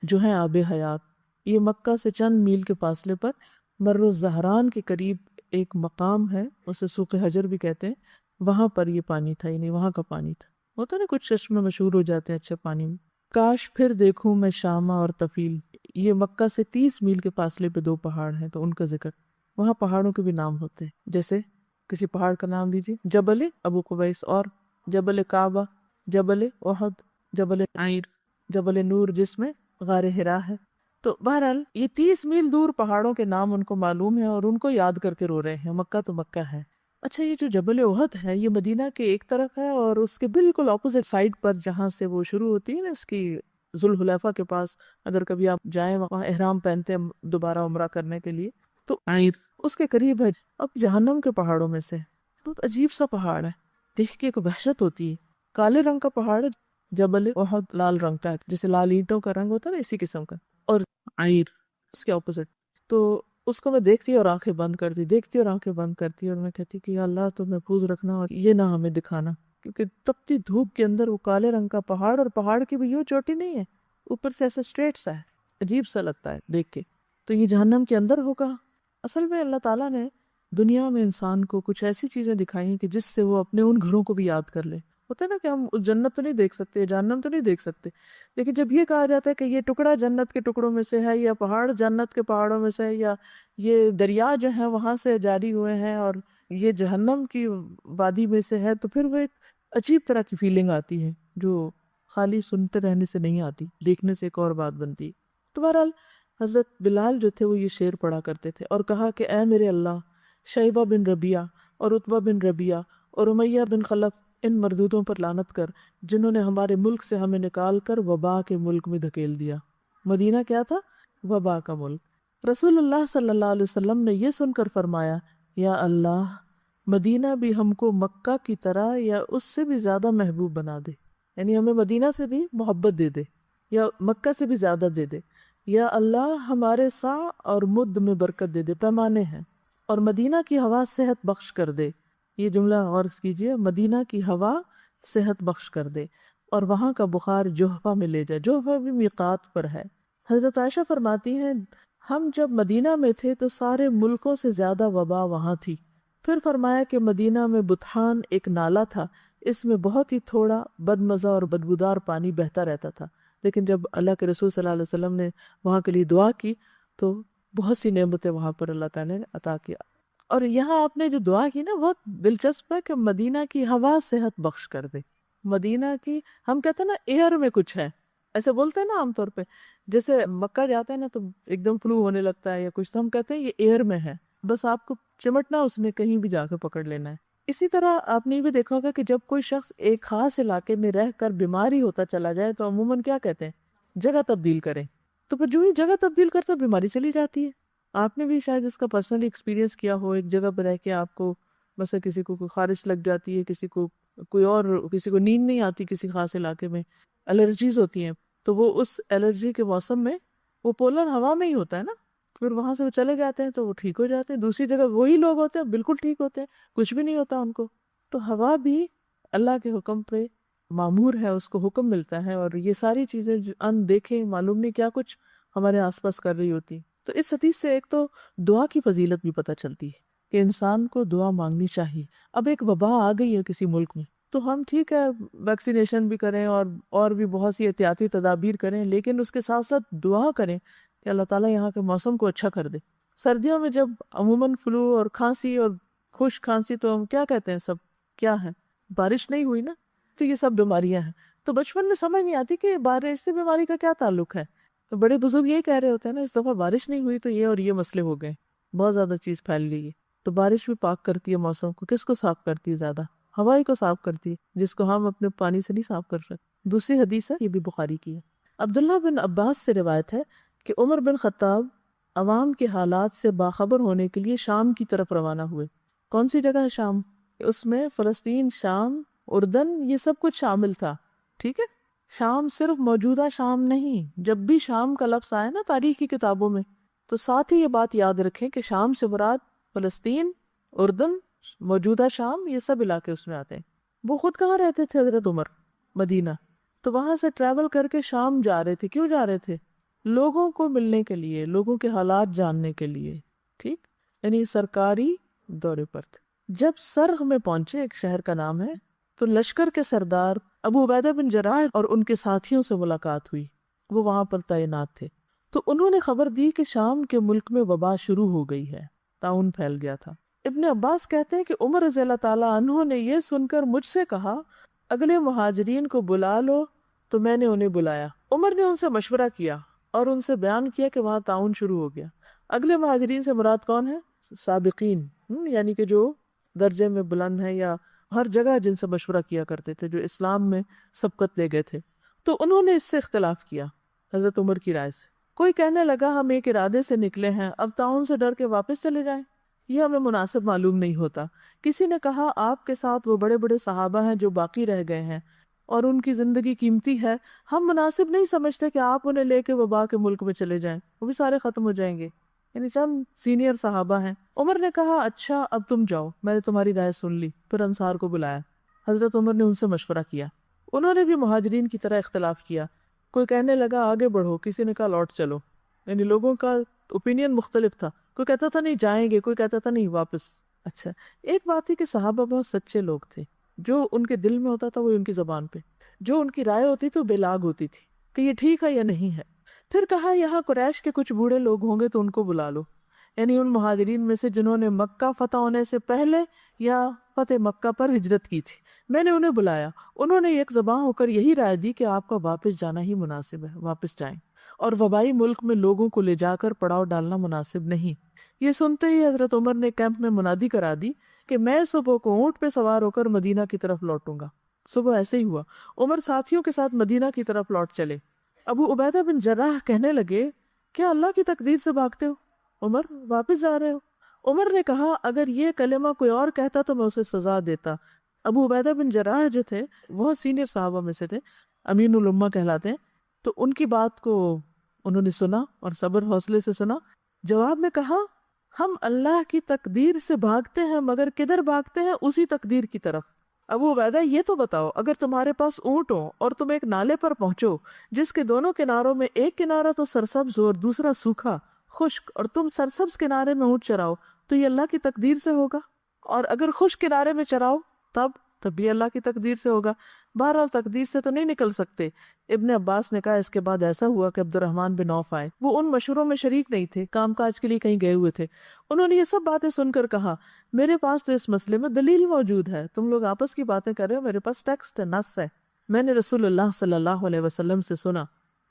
جو ہے آب حیات، یہ مکہ سے چند میل کے فاصلے پر مر الزہران کے قریب ایک مقام ہے، اسے سوق حجر بھی کہتے ہیں، وہاں پر یہ پانی تھا، یعنی وہاں کا پانی تھا۔ ہوتا ہے نا کچھ چشمے مشہور ہو جاتے ہیں اچھے پانی میں۔ کاش پھر دیکھوں میں شامہ اور طفیل، یہ مکہ سے 30 میل کے فاصلے پہ دو پہاڑ ہیں تو ان کا ذکر، وہاں پہاڑوں کے بھی نام ہوتے ہیں، جیسے کسی پہاڑ کا نام لیجیے، جبل ابو قبیس، اور جبل کعبہ، جبل احد، جبل عیر، جبل نور جس میں غار حرا ہے۔ تو بہرحال یہ 30 میل دور پہاڑوں کے نام ان کو معلوم ہے اور ان کو یاد کر کے رو رہے ہیں۔ مکہ تو مکہ ہے۔ اچھا، یہ جو جبل احد ہے یہ مدینہ کے ایک طرف ہے اور اس کے بالکل اپوزٹ سائڈ پر جہاں سے وہ شروع ہوتی ہے نا، اس کی ذوالحلیفہ کے پاس، اگر کبھی آپ جائیں وہاں احرام پہنتے ہیں دوبارہ عمرہ کرنے کے لیے، تو عیر اس کے قریب ہے۔ اب جہنم کے پہاڑوں میں سے بہت عجیب سا پہاڑ ہے، دیکھ کے ایک وحشت ہوتی ہے۔ کالے رنگ کا پہاڑ ہے، جبل احد لال رنگ کا ہے، جیسے لال اینٹوں کا رنگ ہوتا ہے نا، اسی قسم کا، اور عیر اس کے اپوزٹ۔ تو اس کو میں دیکھتی اور آنکھیں بند کرتی، دیکھتی اور آنکھیں بند کرتی، اور میں کہتی کہ یا اللہ تو محفوظ رکھنا اور یہ نہ ہمیں دکھانا، کیونکہ تپتی دھوپ کے اندر وہ کالے رنگ کا پہاڑ، اور پہاڑ کی بھی یوں چوٹی نہیں ہے، اوپر سے ایسا اسٹریٹ سا ہے، عجیب سا لگتا ہے دیکھ کے۔ تو یہ جہنم کے اندر ہوگا اصل میں اللہ تعالیٰ نے دنیا میں انسان کو کچھ ایسی چیزیں دکھائی ہیں کہ جس سے وہ اپنے ان گھروں کو بھی یاد کر لے. ہوتا ہے نا کہ ہم اس جنت تو نہیں دیکھ سکتے, جہنم تو نہیں دیکھ سکتے, لیکن جب یہ کہا جاتا ہے کہ یہ ٹکڑا جنت کے ٹکڑوں میں سے ہے, یا پہاڑ جنت کے پہاڑوں میں سے ہے, یا یہ دریا جو ہیں وہاں سے جاری ہوئے ہیں, اور یہ جہنم کی وادی میں سے ہے, تو پھر وہ ایک عجیب طرح کی فیلنگ آتی ہے جو خالی سنتے رہنے سے نہیں آتی, دیکھنے سے ایک اور بات بنتی. تو بہرحال حضرت بلال جو تھے وہ یہ شعر پڑھا کرتے تھے اور کہا کہ اے میرے اللہ, شیبہ بن ربیعہ اور عتبہ بن ربیعہ اور امیہ بن خلف, ان مردودوں پر لعنت کر جنہوں نے ہمارے ملک سے ہمیں نکال کر وبا کے ملک میں دھکیل دیا. مدینہ کیا تھا؟ وبا کا ملک. رسول اللہ صلی اللہ علیہ وسلم نے یہ سن کر فرمایا, یا اللہ مدینہ بھی ہم کو مکہ کی طرح یا اس سے بھی زیادہ محبوب بنا دے, یعنی ہمیں مدینہ سے بھی محبت دے دے یا مکہ سے بھی زیادہ دے دے. یا اللہ ہمارے سا اور مد میں برکت دے دے, پیمانے ہیں, اور مدینہ کی ہوا صحت بخش کر دے. یہ جملہ غور کیجئے, مدینہ کی ہوا صحت بخش کر دے, اور وہاں کا بخار جوہفہ میں لے جائے. جوہفہ بھی میقات پر ہے. حضرت عائشہ فرماتی ہیں ہم جب مدینہ میں تھے تو سارے ملکوں سے زیادہ وبا وہاں تھی. پھر فرمایا کہ مدینہ میں بطحان ایک نالا تھا, اس میں بہت ہی تھوڑا بدمزہ اور بدبودار پانی بہتا رہتا تھا, لیکن جب اللہ کے رسول صلی اللہ علیہ وسلم نے وہاں کے لیے دعا کی تو بہت سی نعمتیں وہاں پر اللہ تعالیٰ نے عطا کیا. اور یہاں آپ نے جو دعا کی نا بہت دلچسپ ہے کہ مدینہ کی ہوا صحت بخش کر دے. مدینہ کی, ہم کہتے ہیں نا ایئر میں کچھ ہے, ایسے بولتے ہیں نا عام طور پہ, جیسے مکہ جاتے ہیں نا تو ایک دم فلو ہونے لگتا ہے یا کچھ, تو ہم کہتے ہیں یہ ایئر میں ہے, بس آپ کو چمٹنا اس میں کہیں بھی جا کے پکڑ لینا ہے. اسی طرح آپ نے بھی دیکھا ہوگا کہ جب کوئی شخص ایک خاص علاقے میں رہ کر بیماری ہوتا چلا جائے تو عموماً کیا کہتے ہیں, جگہ تبدیل کریں. تو پھر جو ہی جگہ تبدیل کرتا بیماری چلی جاتی ہے. آپ نے بھی شاید اس کا پرسنلی ایکسپیرینس کیا ہو, ایک جگہ پہ رہ کے آپ کو مثلا کسی کو کوئی خارش لگ جاتی ہے, کسی کو کوئی اور, کسی کو نیند نہیں آتی, کسی خاص علاقے میں الرجیز ہوتی ہیں, تو وہ اس الرجی کے موسم میں وہ پولن ہوا میں ہی ہوتا ہے نا, پھر وہاں سے وہ چلے جاتے ہیں تو وہ ٹھیک ہو جاتے ہیں. دوسری جگہ وہی لوگ ہوتے ہیں بالکل ٹھیک ہوتے ہیں, کچھ بھی نہیں ہوتا ان کو. تو ہوا بھی اللہ کے حکم پہ معمور ہے, اس کو حکم ملتا ہے, اور یہ ساری چیزیں ان دیکھیں معلوم نہیں کیا کچھ ہمارے آس پاس کر رہی ہوتی. تو اس حدیث سے ایک تو دعا کی فضیلت بھی پتہ چلتی ہے کہ انسان کو دعا مانگنی چاہیے. اب ایک وبا آ گئی ہے کسی ملک میں تو ہم ٹھیک ہے ویکسینیشن بھی کریں اور بھی بہت سی احتیاطی تدابیر کریں, لیکن اس کے ساتھ ساتھ دعا کریں کہ اللہ تعالیٰ یہاں کے موسم کو اچھا کر دے. سردیوں میں جب عموماً فلو اور کھانسی اور خشک کھانسی, تو ہم کیا کہتے ہیں سب کیا ہے, بارش نہیں ہوئی نا, تو یہ سب بیماریاں ہیں. تو بچپن میں سمجھ نہیں آتی کہ بارش سے بیماری کا کیا تعلق ہے. تو بڑے بزرگ یہی کہہ رہے ہوتے ہیں نا, اس دفعہ بارش نہیں ہوئی تو یہ اور یہ مسئلے ہو گئے, بہت زیادہ چیز پھیل گئی ہے. تو بارش بھی پاک کرتی ہے موسم کو. کس کو صاف کرتی ہے زیادہ؟ ہوائی کو صاف کرتی ہے, جس کو ہم اپنے پانی سے نہیں صاف کر سکتے. دوسری حدیث ہے, یہ بھی بخاری کی ہے. عبداللہ بن عباس سے روایت ہے کہ عمر بن خطاب عوام کے حالات سے باخبر ہونے کے لیے شام کی طرف روانہ ہوئے. کون سی جگہ ہے شام؟ اس میں فلسطین, شام, اردن, یہ سب کچھ شامل تھا. ٹھیک ہے, شام صرف موجودہ شام نہیں. جب بھی شام کا لفظ آئے نا تاریخ کی کتابوں میں, تو ساتھ ہی یہ بات یاد رکھیں کہ شام سے مراد فلسطین, اردن, موجودہ شام, یہ سب علاقے اس میں آتے ہیں. وہ خود کہاں رہتے تھے حضرت عمر؟ مدینہ. تو وہاں سے ٹریول کر کے شام جا رہے تھے. کیوں جا رہے تھے؟ لوگوں کو ملنے کے لیے, لوگوں کے حالات جاننے کے لیے. ٹھیک, یعنی سرکاری دورے پر تھے. جب سرغ میں پہنچے, ایک شہر کا نام ہے, تو لشکر کے سردار ابو عبیدہ بن جراح اور ان کے ساتھیوں سے ملاقات ہوئی. وہ وہاں پر تعینات تھے. تو انہوں نے خبر دی کہ شام کے ملک میں وبا شروع ہو گئی ہے, طاعون پھیل گیا تھا. ابن عباس کہتے ہیں کہ عمر رضی اللہ تعالیٰ عنہ نے یہ سن کر مجھ سے کہا, اگلے مہاجرین کو بلا لو. تو میں نے انہیں بلایا. عمر نے ان سے مشورہ کیا اور ان سے بیان کیا کہ وہاں طاعون شروع ہو گیا. اگلے مہاجرین سے مراد کون ہے؟ سابقین, یعنی کہ جو درجے میں بلند ہیں یا ہر جگہ جن سے مشورہ کیا کرتے تھے, جو اسلام میں سبقت لے گئے تھے. تو انہوں نے اس سے اختلاف کیا حضرت عمر کی رائے سے. کوئی کہنے لگا ہم ایک ارادے سے نکلے ہیں, اب طاعون سے ڈر کے واپس چلے جائیں, یہ ہمیں مناسب معلوم نہیں ہوتا. کسی نے کہا آپ کے ساتھ وہ بڑے بڑے صحابہ ہیں جو باقی رہ گئے ہیں اور ان کی زندگی قیمتی ہے, ہم مناسب نہیں سمجھتے کہ آپ انہیں لے کے وبا کے ملک میں چلے جائیں, وہ بھی سارے ختم ہو جائیں گے. یعنی چند سینئر صحابہ ہیں. عمر نے کہا اچھا اب تم جاؤ, میں نے تمہاری رائے سن لی. پھر انصار کو بلایا. حضرت عمر نے ان سے مشورہ کیا. انہوں نے بھی مہاجرین کی طرح اختلاف کیا. کوئی کہنے لگا آگے بڑھو, کسی نے کہا لوٹ چلو. یعنی لوگوں کا اوپینین مختلف تھا. کوئی کہتا تھا نہیں جائیں گے, کوئی کہتا تھا نہیں واپس. اچھا, ایک بات تھی کہ صحابہ بہت سچے لوگ تھے, جو ان کے دل میں ہوتا تھا وہ ان کی زبان پہ, جو ان کی رائے ہوتی تھی وہ بے لاگ ہوتی تھی کہ یہ ٹھیک ہے یا نہیں ہے. پھر کہا یہاں قریش کے کچھ بوڑھے لوگ ہوں گے تو ان کو بلا لو, یعنی ان مہاجرین میں سے جنہوں نے مکہ فتح ہونے سے پہلے یا فتح مکہ پر ہجرت کی تھی. میں نے انہیں بلایا, انہوں نے ایک زبان ہو کر یہی رائے دی کہ آپ کا واپس جانا ہی مناسب ہے, واپس جائیں, اور وبائی ملک میں لوگوں کو لے جا کر پڑاؤ ڈالنا مناسب نہیں. یہ سنتے ہی حضرت عمر نے کیمپ میں منادی کرا دی کہ میں صبح کو اونٹ پہ سوار ہو کر مدینہ کی طرف لوٹوں گا. صبح ایسے ہی ہوا, عمر ساتھیوں کے ساتھ مدینہ کی طرف لوٹ چلے. ابو عبیدہ بن جراح کہنے لگے کیا اللہ کی تقدیر سے بھاگتے ہو عمر, واپس جا رہے ہو؟ عمر نے کہا اگر یہ کلمہ کوئی اور کہتا تو میں اسے سزا دیتا. ابو عبیدہ بن جراح جو تھے بہت سینئر صحابہ میں سے تھے, امین الامہ کہلاتے ہیں, تو ان کی بات کو انہوں نے سنا اور صبر حوصلے سے سنا. جواب میں کہا ہم اللہ کی تقدیر سے بھاگتے ہیں, مگر کدھر بھاگتے ہیں؟ اسی تقدیر کی طرف. ابو عبیدہ یہ تو بتاؤ, اگر تمہارے پاس اونٹ ہو اور تم ایک نالے پر پہنچو جس کے دونوں کناروں میں ایک کنارہ تو سرسبز اور دوسرا سوکھا خشک, اور تم سرسبز کنارے میں اونٹ چراؤ تو یہ اللہ کی تقدیر سے ہوگا, اور اگر خشک کنارے میں چراؤ تب بھی اللہ کی تقدیر سے ہوگا. بہرحال تقدیر سے تو نہیں نکل سکتے. ابن عباس نے کہا اس کے بعد ایسا ہوا کہ عبد الرحمن بن عوف آئے. وہ ان مشوروں میں شریک نہیں تھے, کام کاج کے لیے کہیں گئے ہوئے تھے. انہوں نے یہ سب باتیں سن کر کہا میرے پاس تو اس مسئلے میں دلیل موجود ہے, تم لوگ آپس کی باتیں کر رہے ہو, میرے پاس ٹیکسٹ ہے, نص ہے. میں نے رسول اللہ صلی اللہ علیہ وسلم سے سنا.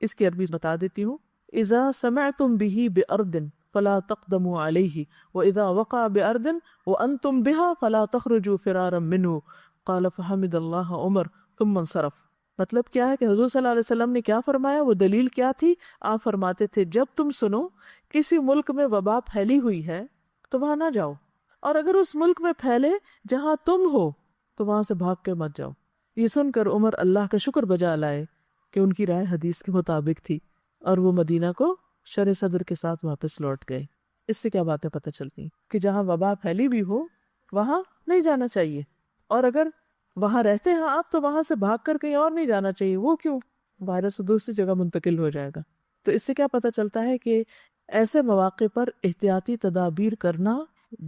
اس کی عربی بتا دیتی ہوں. اذا سمعتم به بأرض فلا تقدموا عليه واذا وقع بأرض وانتم بها فلا تخرجوا فرارا منه قال فحمد اللہ عمر ثم انصرف. مطلب کیا ہے کہ حضور صلی اللہ علیہ وسلم نے کیا فرمایا, وہ دلیل کیا تھی؟ آپ فرماتے تھے جب تم سنو کسی ملک میں وبا پھیلی ہوئی ہے تو وہاں نہ جاؤ, اور اگر اس ملک میں پھیلے جہاں تم ہو تو وہاں سے بھاگ کے مت جاؤ. یہ سن کر عمر اللہ کا شکر بجا لائے کہ ان کی رائے حدیث کے مطابق تھی, اور وہ مدینہ کو شرح صدر کے ساتھ واپس لوٹ گئے. اس سے کیا باتیں پتہ چلتی کہ جہاں وبا پھیلی بھی ہو وہاں نہیں جانا چاہیے, اور اگر وہاں رہتے ہیں آپ تو وہاں سے بھاگ کر کہیں اور نہیں جانا چاہیے. وہ کیوں؟ وائرس دوسری جگہ منتقل ہو جائے گا. تو اس سے کیا پتہ چلتا ہے کہ ایسے مواقع پر احتیاطی تدابیر کرنا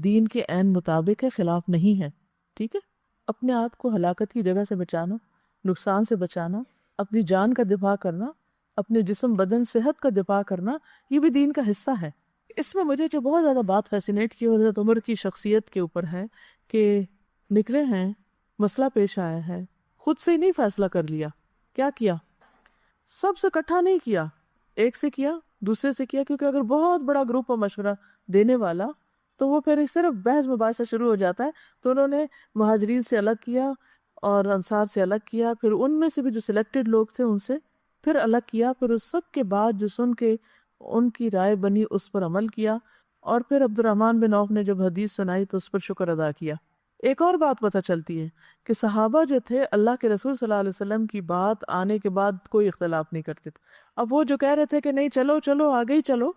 دین کے عین مطابق ہے, خلاف نہیں ہے. ٹھیک ہے, اپنے آپ کو ہلاکت کی جگہ سے بچانا, نقصان سے بچانا, اپنی جان کا دفاع کرنا, اپنے جسم بدن صحت کا دفاع کرنا, یہ بھی دین کا حصہ ہے. اس میں مجھے جو بہت زیادہ بات فیسینیٹ کی حضرت عمر کی شخصیت کے اوپر ہے کہ نکلے ہیں, مسئلہ پیش آیا ہے, خود سے ہی نہیں فیصلہ کر لیا. کیا کیا؟ سب سے اکٹھا نہیں کیا, ایک سے کیا, دوسرے سے کیا, کیونکہ اگر بہت بڑا گروپ اور مشورہ دینے والا تو وہ پھر صرف بحث مباحثہ شروع ہو جاتا ہے. تو انہوں نے مہاجرین سے الگ کیا اور انصار سے الگ کیا, پھر ان میں سے بھی جو سلیکٹڈ لوگ تھے ان سے پھر الگ کیا, پھر اس سب کے بعد جو سن کے ان کی رائے بنی اس پر عمل کیا, اور پھر عبد الرحمن بن عوف نے جب حدیث سنائی تو اس پر شکر ادا کیا. ایک اور بات پتہ چلتی ہے کہ صحابہ جو تھے اللہ کے رسول صلی اللہ علیہ وسلم کی بات آنے کے بعد کوئی اختلاف نہیں کرتے تھے. اب وہ جو کہہ رہے تھے کہ نہیں چلو چلو آگے ہی چلو,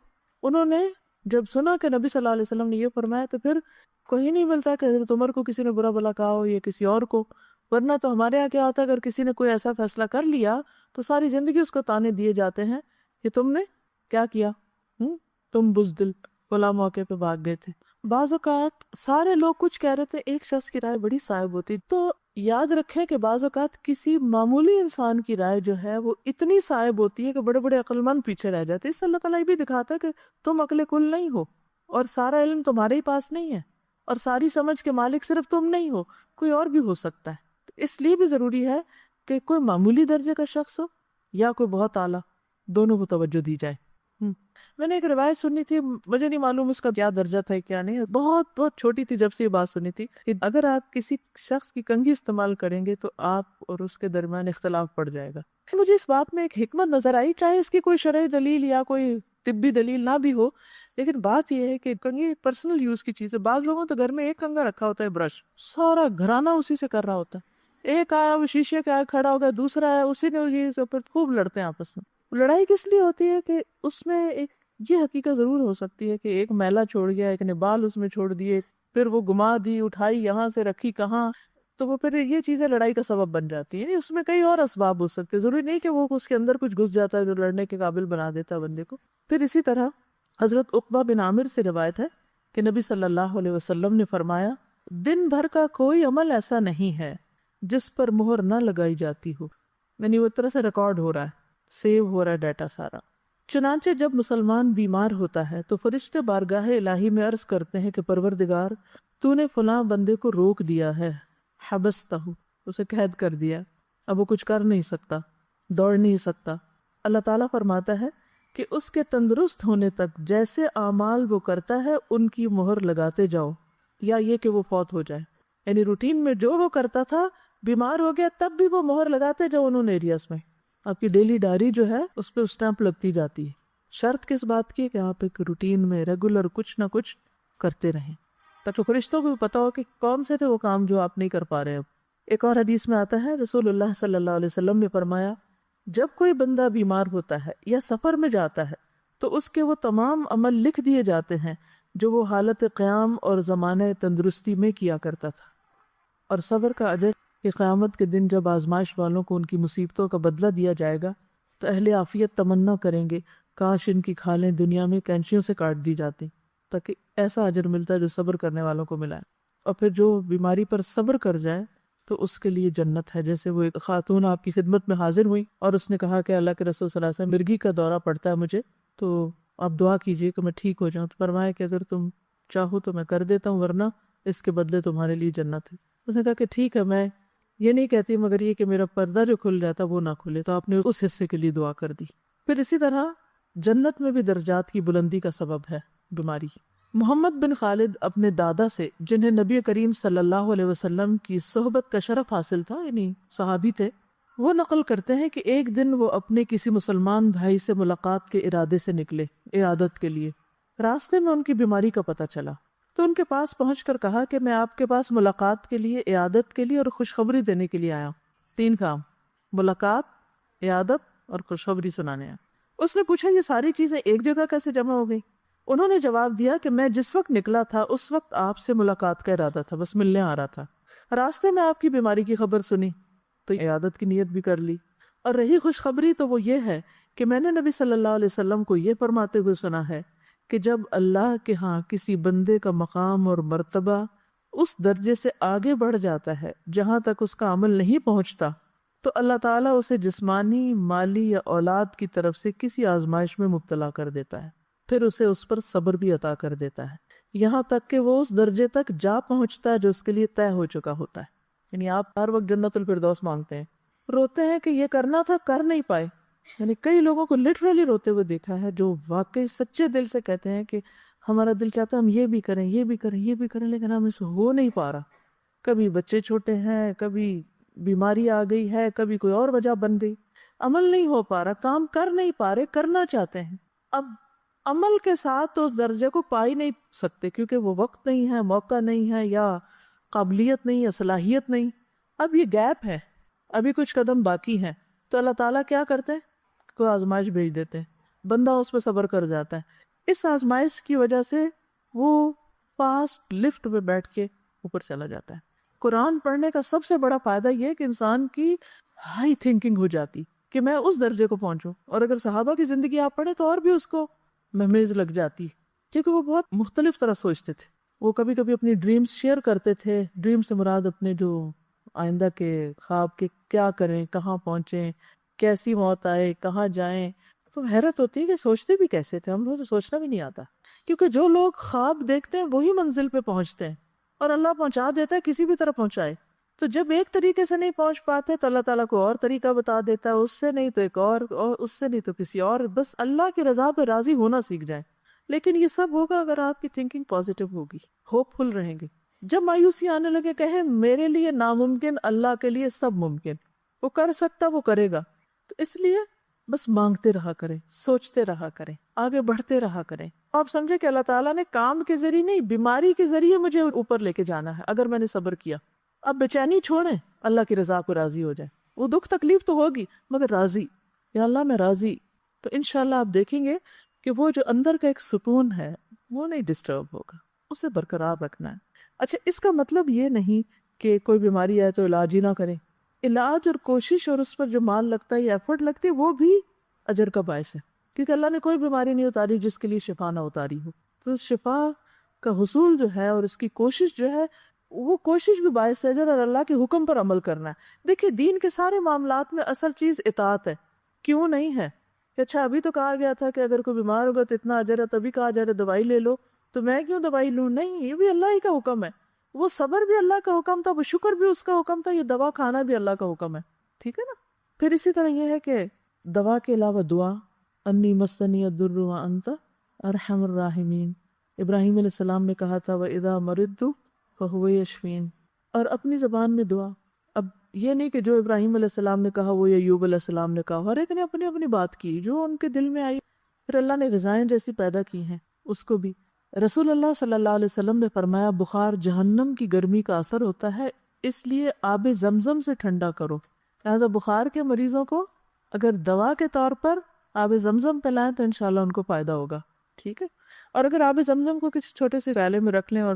انہوں نے جب سنا کہ نبی صلی اللہ علیہ وسلم نے یہ فرمایا تو پھر کوئی نہیں ملتا کہ حضرت عمر کو کسی نے برا بلا کہا ہو یا کسی اور کو. ورنہ تو ہمارے یہاں کیا ہوتا ہے, اگر کسی نے کوئی ایسا فیصلہ کر لیا تو ساری زندگی اس کو تانے دیے جاتے ہیں کہ تم نے کیا کیا, تم بزدل فلاں موقع پہ بھاگ گئے تھے. بعض اوقات سارے لوگ کچھ کہہ رہے تھے, ایک شخص کی رائے بڑی صائب ہوتی, تو یاد رکھیں کہ بعض اوقات کسی معمولی انسان کی رائے جو ہے وہ اتنی صائب ہوتی ہے کہ بڑے بڑے عقل مند پیچھے رہ جاتے ہیں. اس سے اللہ تعالیٰ یہ بھی دکھاتا ہے کہ تم عقل کل نہیں ہو, اور سارا علم تمہارے ہی پاس نہیں ہے, اور ساری سمجھ کے مالک صرف تم نہیں ہو, کوئی اور بھی ہو سکتا ہے. اس لیے بھی ضروری ہے کہ کوئی معمولی درجے کا شخص ہو یا کوئی بہت اعلیٰ, دونوں کو توجہ دی جائے. میں نے ایک روایت سنی تھی, مجھے نہیں معلوم اس کا کیا درجہ تھا کیا نہیں, بہت بہت چھوٹی تھی جب سے یہ بات سنی تھی کہ اگر آپ کسی شخص کی کنگھی استعمال کریں گے تو آپ اور اس کے درمیان اختلاف پڑ جائے گا. مجھے اس بات میں ایک حکمت نظر آئی, چاہے اس کی کوئی شرعی دلیل یا کوئی طبی دلیل نہ بھی ہو, لیکن بات یہ ہے کہ کنگھی پرسنل یوز کی چیز ہے. بعض لوگوں تو گھر میں ایک کنگھا رکھا ہوتا ہے, برش, سارا گھرانہ اسی سے کر رہا ہوتا ہے. ایک آیا وہ شیشے کے آگے کھڑا ہو گیا, دوسرا آیا اسی نے, پھر خوب لڑتے ہیں آپس میں. لڑائی کس لیے ہوتی ہے کہ اس میں ایک یہ حقیقت ضرور ہو سکتی ہے کہ ایک میلا چھوڑ گیا, ایک نے بال اس میں چھوڑ دیے, پھر وہ گما دی, اٹھائی یہاں سے رکھی کہاں, تو وہ پھر یہ چیزیں لڑائی کا سبب بن جاتی ہیں. اس میں کئی اور اسباب ہو سکتے ہیں, ضروری نہیں کہ وہ اس کے اندر کچھ گھس جاتا ہے جو لڑنے کے قابل بنا دیتا ہے بندے کو. پھر اسی طرح حضرت عقبہ بن عامر سے روایت ہے کہ نبی صلی اللہ علیہ وسلم نے فرمایا دن بھر کا کوئی عمل ایسا نہیں ہے جس پر مہر نہ لگائی جاتی ہو، یعنی وہ ایک طرح سے ریکارڈ ہو رہا ہے، سیو ہو رہا ہے ڈیٹا سارا۔ چنانچہ جب مسلمان بیمار ہوتا ہے تو فرشتے بارگاہ الہی میں عرض کرتے ہیں کہ پروردگار تو نے فلاں بندے کو روک دیا ہے، حبستہ، اسے قید کر دیا، اب وہ کچھ کر نہیں سکتا، دوڑ نہیں سکتا۔ اللہ تعالیٰ فرماتا ہے کہ اس کے تندرست ہونے تک جیسے اعمال وہ کرتا ہے ان کی مہر لگاتے جاؤ، یا یہ کہ وہ فوت ہو جائے، یعنی روٹین میں جو وہ کرتا تھا بیمار ہو گیا تب بھی وہ مہر لگاتے جاؤ ان ایریاز میں۔ آپ کی ڈیلی ڈائری جو ہے اس پہ اسٹیمپ لگتی جاتی ہے۔ شرط کس بات کی؟ کہ آپ ایک روٹین میں ریگولر کچھ نہ کچھ کرتے رہیں، تاکہ فرشتوں کو بھی پتا ہو کہ کون سے تھے وہ کام جو آپ نہیں کر پا رہے اب۔ ایک اور حدیث میں آتا ہے رسول اللہ صلی اللہ علیہ وسلم نے فرمایا جب کوئی بندہ بیمار ہوتا ہے یا سفر میں جاتا ہے تو اس کے وہ تمام عمل لکھ دیے جاتے ہیں جو وہ حالت قیام اور زمانہ تندرستی میں کیا کرتا تھا۔ اور صبر کا اجر کہ قیامت کے دن جب آزمائش والوں کو ان کی مصیبتوں کا بدلہ دیا جائے گا تو اہل عافیت تمنا کریں گے کاش ان کی کھالیں دنیا میں کینچیوں سے کاٹ دی جاتی، تاکہ ایسا اجر ملتا ہے جو صبر کرنے والوں کو ملا ہے۔ اور پھر جو بیماری پر صبر کر جائے تو اس کے لیے جنت ہے۔ جیسے وہ ایک خاتون آپ کی خدمت میں حاضر ہوئی اور اس نے کہا کہ اللہ کے رسول صلی اللہ علیہ وسلم مرگی کا دورہ پڑتا ہے مجھے، تو آپ دعا کیجئے کہ میں ٹھیک ہو جاؤں۔ تو فرمایا کہ اگر تم چاہو تو میں کر دیتا ہوں، ورنہ اس کے بدلے تمہارے لیے جنت ہے۔ اس نے کہا کہ ٹھیک ہے، میں یہ نہیں کہتی مگر یہ کہ میرا پردہ جو کھل جاتا وہ نہ کھلے، تو آپ نے اس حصے کے لیے دعا کر دی۔ پھر اسی طرح جنت میں بھی درجات کی بلندی کا سبب ہے بیماری۔ محمد بن خالد اپنے دادا سے، جنہیں نبی کریم صلی اللہ علیہ وسلم کی صحبت کا شرف حاصل تھا، یعنی صحابی تھے، وہ نقل کرتے ہیں کہ ایک دن وہ اپنے کسی مسلمان بھائی سے ملاقات کے ارادے سے نکلے عیادت کے لیے۔ راستے میں ان کی بیماری کا پتہ چلا تو ان کے پاس پہنچ کر کہا کہ میں آپ کے پاس ملاقات کے لیے، عیادت کے لیے اور خوشخبری دینے کے لیے آیا ہوں۔ 3 کام، ملاقات، عیادت اور خوشخبری سنانے آیا۔ اس نے پوچھا یہ ساری چیزیں ایک جگہ کیسے جمع ہو گئی؟ انہوں نے جواب دیا کہ میں جس وقت نکلا تھا اس وقت آپ سے ملاقات کا ارادہ تھا، بس ملنے آ رہا تھا۔ راستے میں آپ کی بیماری کی خبر سنی تو عیادت کی نیت بھی کر لی، اور رہی خوشخبری تو وہ یہ ہے کہ میں نے نبی صلی اللہ علیہ وسلم کو یہ فرماتے ہوئے سنا ہے کہ جب اللہ کے ہاں کسی بندے کا مقام اور مرتبہ اس درجے سے آگے بڑھ جاتا ہے جہاں تک اس کا عمل نہیں پہنچتا تو اللہ تعالیٰ اسے جسمانی، مالی یا اولاد کی طرف سے کسی آزمائش میں مبتلا کر دیتا ہے، پھر اسے اس پر صبر بھی عطا کر دیتا ہے، یہاں تک کہ وہ اس درجے تک جا پہنچتا ہے جو اس کے لیے طے ہو چکا ہوتا ہے۔ یعنی آپ ہر وقت جنت الفردوس مانگتے ہیں، روتے ہیں کہ یہ کرنا تھا کر نہیں پائے۔ یعنی کئی لوگوں کو لٹرلی روتے ہوئے دیکھا ہے جو واقعی سچے دل سے کہتے ہیں کہ ہمارا دل چاہتا ہے ہم یہ بھی کریں، یہ بھی کریں، یہ بھی کریں، لیکن ہم سے ہو نہیں پا رہا۔ کبھی بچے چھوٹے ہیں، کبھی بیماری آ گئی ہے، کبھی کوئی اور وجہ بن گئی، عمل نہیں ہو پا رہا، کام کر نہیں پا رہے، کرنا چاہتے ہیں۔ اب عمل کے ساتھ تو اس درجے کو پا ہی نہیں سکتے کیونکہ وہ وقت نہیں ہے، موقع نہیں ہے، یا قابلیت نہیں یا صلاحیت نہیں۔ اب یہ گیپ ہے، ابھی کچھ قدم باقی ہیں، تو اللہ تعالیٰ کیا کرتے ہیں؟ کوئی آزمائش بھیج دیتے ہیں، بندہ اس پہ صبر کر جاتا ہے۔ اس آزمائش کی وجہ سے وہ فاسٹ لفٹ پہ بیٹھ کے اوپر چلا جاتا ہے۔ قرآن پڑھنے کا سب سے بڑا فائدہ یہ ہے کہ انسان کی ہائی تھنکنگ ہو جاتی کہ میں اس درجے کو پہنچوں، اور اگر صحابہ کی زندگی آپ پڑھیں تو اور بھی اس کو مہمیز لگ جاتی، کیونکہ وہ بہت مختلف طرح سوچتے تھے۔ وہ کبھی کبھی اپنی ڈریمز شیئر کرتے تھے، ڈریم سے مراد اپنے جو آئندہ کے خواب کے کیا کریں، کہاں پہنچیں، کیسی موت آئے، کہاں جائیں۔ تو حیرت ہوتی ہے کہ سوچتے بھی کیسے تھے، ہم لوگ تو سوچنا بھی نہیں آتا، کیونکہ جو لوگ خواب دیکھتے ہیں وہی منزل پہ پہنچتے ہیں، اور اللہ پہنچا دیتا ہے، کسی بھی طرح پہنچائے۔ تو جب ایک طریقے سے نہیں پہنچ پاتے تو اللہ تعالیٰ کو اور طریقہ بتا دیتا ہے، اس سے نہیں تو ایک اور اس سے نہیں تو کسی اور، بس اللہ کی رضا پہ راضی ہونا سیکھ جائیں۔ لیکن یہ سب ہوگا اگر آپ کی تھنکنگ پازیٹیو ہوگی، ہوپ فل رہیں گے۔ جب مایوسی آنے لگے، کہیں میرے لیے ناممکن، اللہ کے لیے سب ممکن، وہ کر سکتا، وہ کرے گا، تو اس لیے بس مانگتے رہا کریں، سوچتے رہا کریں، آگے بڑھتے رہا کریں۔ آپ سمجھے کہ اللہ تعالیٰ نے کام کے ذریعے نہیں، بیماری کے ذریعے مجھے اوپر لے کے جانا ہے اگر میں نے صبر کیا۔ اب بےچینی چھوڑیں، اللہ کی رضا کو راضی ہو جائیں۔ وہ دکھ تکلیف تو ہوگی مگر راضی، یا اللہ میں راضی، تو انشاءاللہ آپ دیکھیں گے کہ وہ جو اندر کا ایک سکون ہے وہ نہیں ڈسٹرب ہوگا، اسے برقرار رکھنا ہے۔ اچھا، اس کا مطلب یہ نہیں کہ کوئی بیماری آئے تو علاج ہی نہ کریں۔ علاج اور کوشش اور اس پر جو مال لگتا ہے یا ایفرٹ لگتی ہے وہ بھی اجر کا باعث ہے، کیونکہ اللہ نے کوئی بیماری نہیں اتاری جس کے لیے شفا نہ اتاری ہو. تو شفا کا حصول جو ہے اور اس کی کوشش جو ہے وہ کوشش بھی باعث اجر اور اللہ کے حکم پر عمل کرنا ہے. دیکھیے دین کے سارے معاملات میں اصل چیز اطاعت ہے. کیوں نہیں ہے کہ اچھا ابھی تو کہا گیا تھا کہ اگر کوئی بیمار ہوگا تو اتنا اجر ہے, تبھی کہا جا رہا ہے دوائی لے لو, تو میں کیوں دوائی لوں؟ نہیں, یہ بھی اللہ ہی کا حکم ہے. وہ صبر بھی اللہ کا حکم تھا, وہ شکر بھی اس کا حکم تھا, یہ دوا کھانا بھی اللہ کا حکم ہے. ٹھیک ہے نا. پھر اسی طرح یہ ہے کہ دوا کے علاوہ دعا, انی مسنی الضر وانت ارحم الراحمین. ابراہیم علیہ السلام نے کہا تھا وَإِذَا مَرِضْتُ فَهُوَ يَشْفِينِ, اور اپنی زبان میں دعا. اب یہ نہیں کہ جو ابراہیم علیہ السلام نے کہا وہ ایوب علیہ السلام نے کہا, ہر ایک نے اپنی اپنی بات کی جو ان کے دل میں آئی. پھر اللہ نے غذائیں جیسی پیدا کی ہیں اس کو بھی. رسول اللہ صلی اللہ علیہ وسلم نے فرمایا بخار جہنم کی گرمی کا اثر ہوتا ہے, اس لیے آب زمزم سے ٹھنڈا کرو. لہٰذا بخار کے مریضوں کو اگر دوا کے طور پر آب زمزم پلائیں تو انشاءاللہ ان کو فائدہ ہوگا. ٹھیک ہے. اور اگر آب زمزم کو کسی چھوٹے سے پیالے میں رکھ لیں اور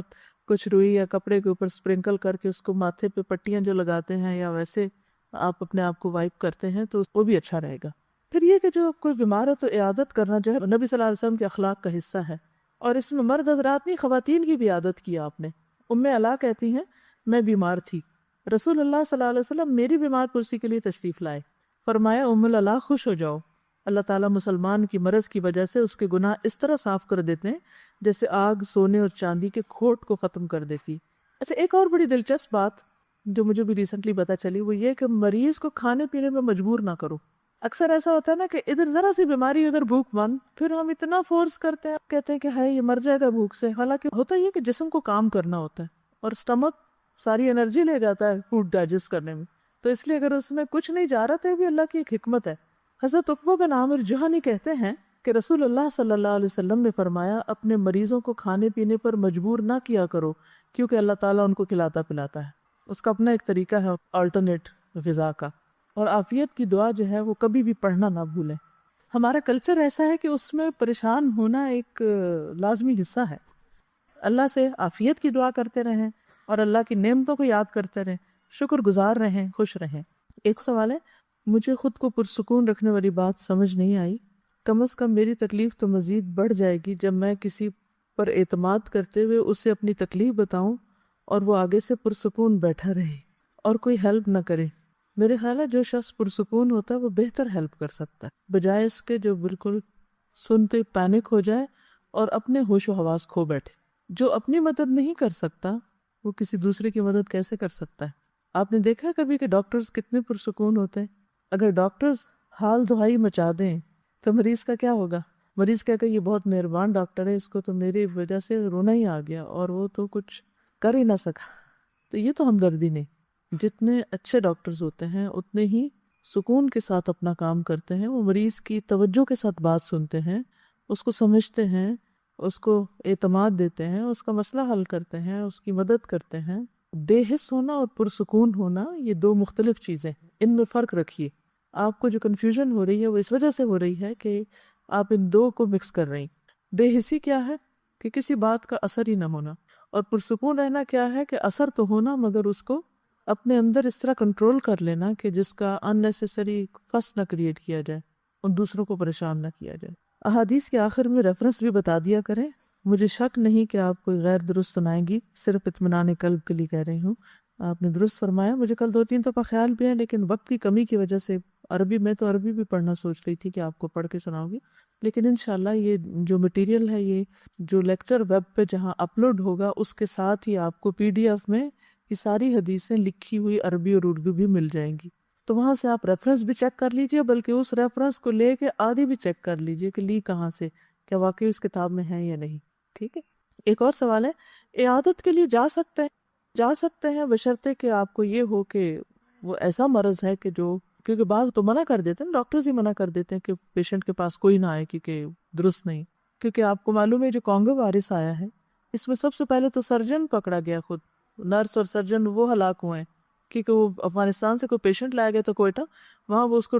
کچھ روئی یا کپڑے کے اوپر سپرنکل کر کے اس کو ماتھے پہ پٹیاں جو لگاتے ہیں یا ویسے آپ اپنے آپ کو وائپ کرتے ہیں تو وہ بھی اچھا رہے گا. پھر یہ کہ جو کوئی بیمار ہے تو عیادت کرنا جو ہے نبی صلی اللہ علیہ وسلم کے اخلاق کا حصہ ہے, اور اس میں مرد حضرات نہیں خواتین کی بھی عادت کی آپ نے. ام علا کہتی ہیں میں بیمار تھی, رسول اللہ صلی اللہ علیہ وسلم میری بیمار پرسی کے لیے تشریف لائے. فرمایا ام علا خوش ہو جاؤ, اللہ تعالیٰ مسلمان کی مرض کی وجہ سے اس کے گناہ اس طرح صاف کر دیتے ہیں جیسے آگ سونے اور چاندی کے کھوٹ کو ختم کر دیتی. اچھا ایک اور بڑی دلچسپ بات جو مجھے بھی ریسنٹلی پتہ چلی وہ یہ کہ مریض کو کھانے پینے میں مجبور نہ کرو. اکثر ایسا ہوتا ہے نا کہ ادھر ذرا سی بیماری ادھر بھوک بند, پھر ہم اتنا فورس کرتے ہیں, کہتے ہیں کہ ہے یہ مر جائے گا بھوک سے. حالانکہ ہوتا یہ کہ جسم کو کام کرنا ہوتا ہے اور اسٹمک ساری انرجی لے جاتا ہے فوڈ ڈائجسٹ کرنے میں, تو اس لیے اگر اس میں کچھ نہیں جا رہا تو بھی اللہ کی ایک حکمت ہے. حضرت عقبہ بن عامر جہنی کہتے ہیں کہ رسول اللہ صلی اللہ علیہ وسلم نے فرمایا اپنے مریضوں کو کھانے پینے پر مجبور نہ کیا کرو کیونکہ اللہ تعالیٰ ان کو کھلاتا پلاتا ہے. اس کا اپنا ایک طریقہ ہے آلٹرنیٹ غذا کا. اور عافیت کی دعا جو ہے وہ کبھی بھی پڑھنا نہ بھولیں. ہمارا کلچر ایسا ہے کہ اس میں پریشان ہونا ایک لازمی حصہ ہے. اللہ سے عافیت کی دعا کرتے رہیں اور اللہ کی نعمتوں کو یاد کرتے رہیں, شکر گزار رہیں, خوش رہیں. ایک سوال ہے, مجھے خود کو پرسکون رکھنے والی بات سمجھ نہیں آئی. کم از کم میری تکلیف تو مزید بڑھ جائے گی جب میں کسی پر اعتماد کرتے ہوئے اسے اپنی تکلیف بتاؤں اور وہ آگے سے پرسکون بیٹھا رہے اور کوئی ہیلپ نہ کرے. میرے خیال ہے جو شخص پرسکون ہوتا ہے وہ بہتر ہیلپ کر سکتا ہے بجائے اس کے جو بالکل سنتے پینک ہو جائے اور اپنے ہوش و حواس کھو بیٹھے. جو اپنی مدد نہیں کر سکتا وہ کسی دوسرے کی مدد کیسے کر سکتا ہے؟ آپ نے دیکھا ہے کبھی کہ ڈاکٹرز کتنے پرسکون ہوتے ہیں؟ اگر ڈاکٹرز حال دہائی مچا دیں تو مریض کا کیا ہوگا؟ مریض کہہ کہ یہ بہت مہربان ڈاکٹر ہے, اس کو تو میری وجہ سے رونا ہی آ گیا اور وہ تو کچھ کر ہی نہ سکا. تو یہ تو ہمدردی نہیں. جتنے اچھے ڈاکٹرز ہوتے ہیں اتنے ہی سکون کے ساتھ اپنا کام کرتے ہیں. وہ مریض کی توجہ کے ساتھ بات سنتے ہیں, اس کو سمجھتے ہیں, اس کو اعتماد دیتے ہیں, اس کا مسئلہ حل کرتے ہیں, اس کی مدد کرتے ہیں. بے حس ہونا اور پرسکون ہونا یہ دو مختلف چیزیں, ان میں فرق رکھیے. آپ کو جو کنفیوژن ہو رہی ہے وہ اس وجہ سے ہو رہی ہے کہ آپ ان دو کو مکس کر رہی. بے حسی کیا ہے کہ کسی بات کا اثر ہی نہ ہونا, اور پرسکون رہنا کیا ہے کہ اثر تو ہونا مگر اس کو اپنے اندر اس طرح کنٹرول کر لینا کہ جس کا اننیسیسری فس نہ کریٹ کیا جائے اور دوسروں کو پریشان نہ کیا جائے. احادیث کے آخر میں ریفرنس بھی بتا دیا کریں. مجھے شک نہیں کہ آپ کوئی غیر درست سنائیں گی, صرف اطمینان قلب کے لیے کہہ رہی ہوں. آپ نے درست فرمایا. مجھے کل 2-3 دفعہ خیال بھی ہے لیکن وقت کی کمی کی وجہ سے عربی بھی پڑھنا سوچ رہی تھی کہ آپ کو پڑھ کے سناؤں گی, لیکن انشاءاللہ یہ جو مٹیریل ہے, یہ جو لیکچر ویب پہ جہاں اپلوڈ ہوگا اس کے ساتھ ہی آپ کو PDF میں یہ ساری حدیثیں لکھی ہوئی عربی اور اردو بھی مل جائیں گی. تو وہاں سے آپ ریفرنس بھی چیک کر لیجئے, بلکہ اس ریفرنس کو لے کے آگے بھی چیک کر لیجئے کہ لی کہاں سے, کیا واقعی اس کتاب میں ہے یا نہیں. ٹھیک ہے. ایک اور سوال ہے, عیادت کے لیے جا سکتے ہیں بشرطے کہ آپ کو یہ ہو کہ وہ ایسا مرض ہے کہ جو, کیونکہ بعض تو منع کر دیتے ہیں, ڈاکٹرز ہی منع کر دیتے ہیں کہ پیشنٹ کے پاس کوئی نہ آئے کیونکہ درست نہیں. کیونکہ آپ کو معلوم ہے جو کانگو وائرس آیا ہے اس میں سب سے پہلے تو سرجن پکڑا گیا, خود نرس اور سرجن وہ ہلاک ہوئے ہیں کیونکہ وہ افغانستان سے کوئی پیشنٹ لایا گیا تھا کوئٹہ, وہاں وہ اس کو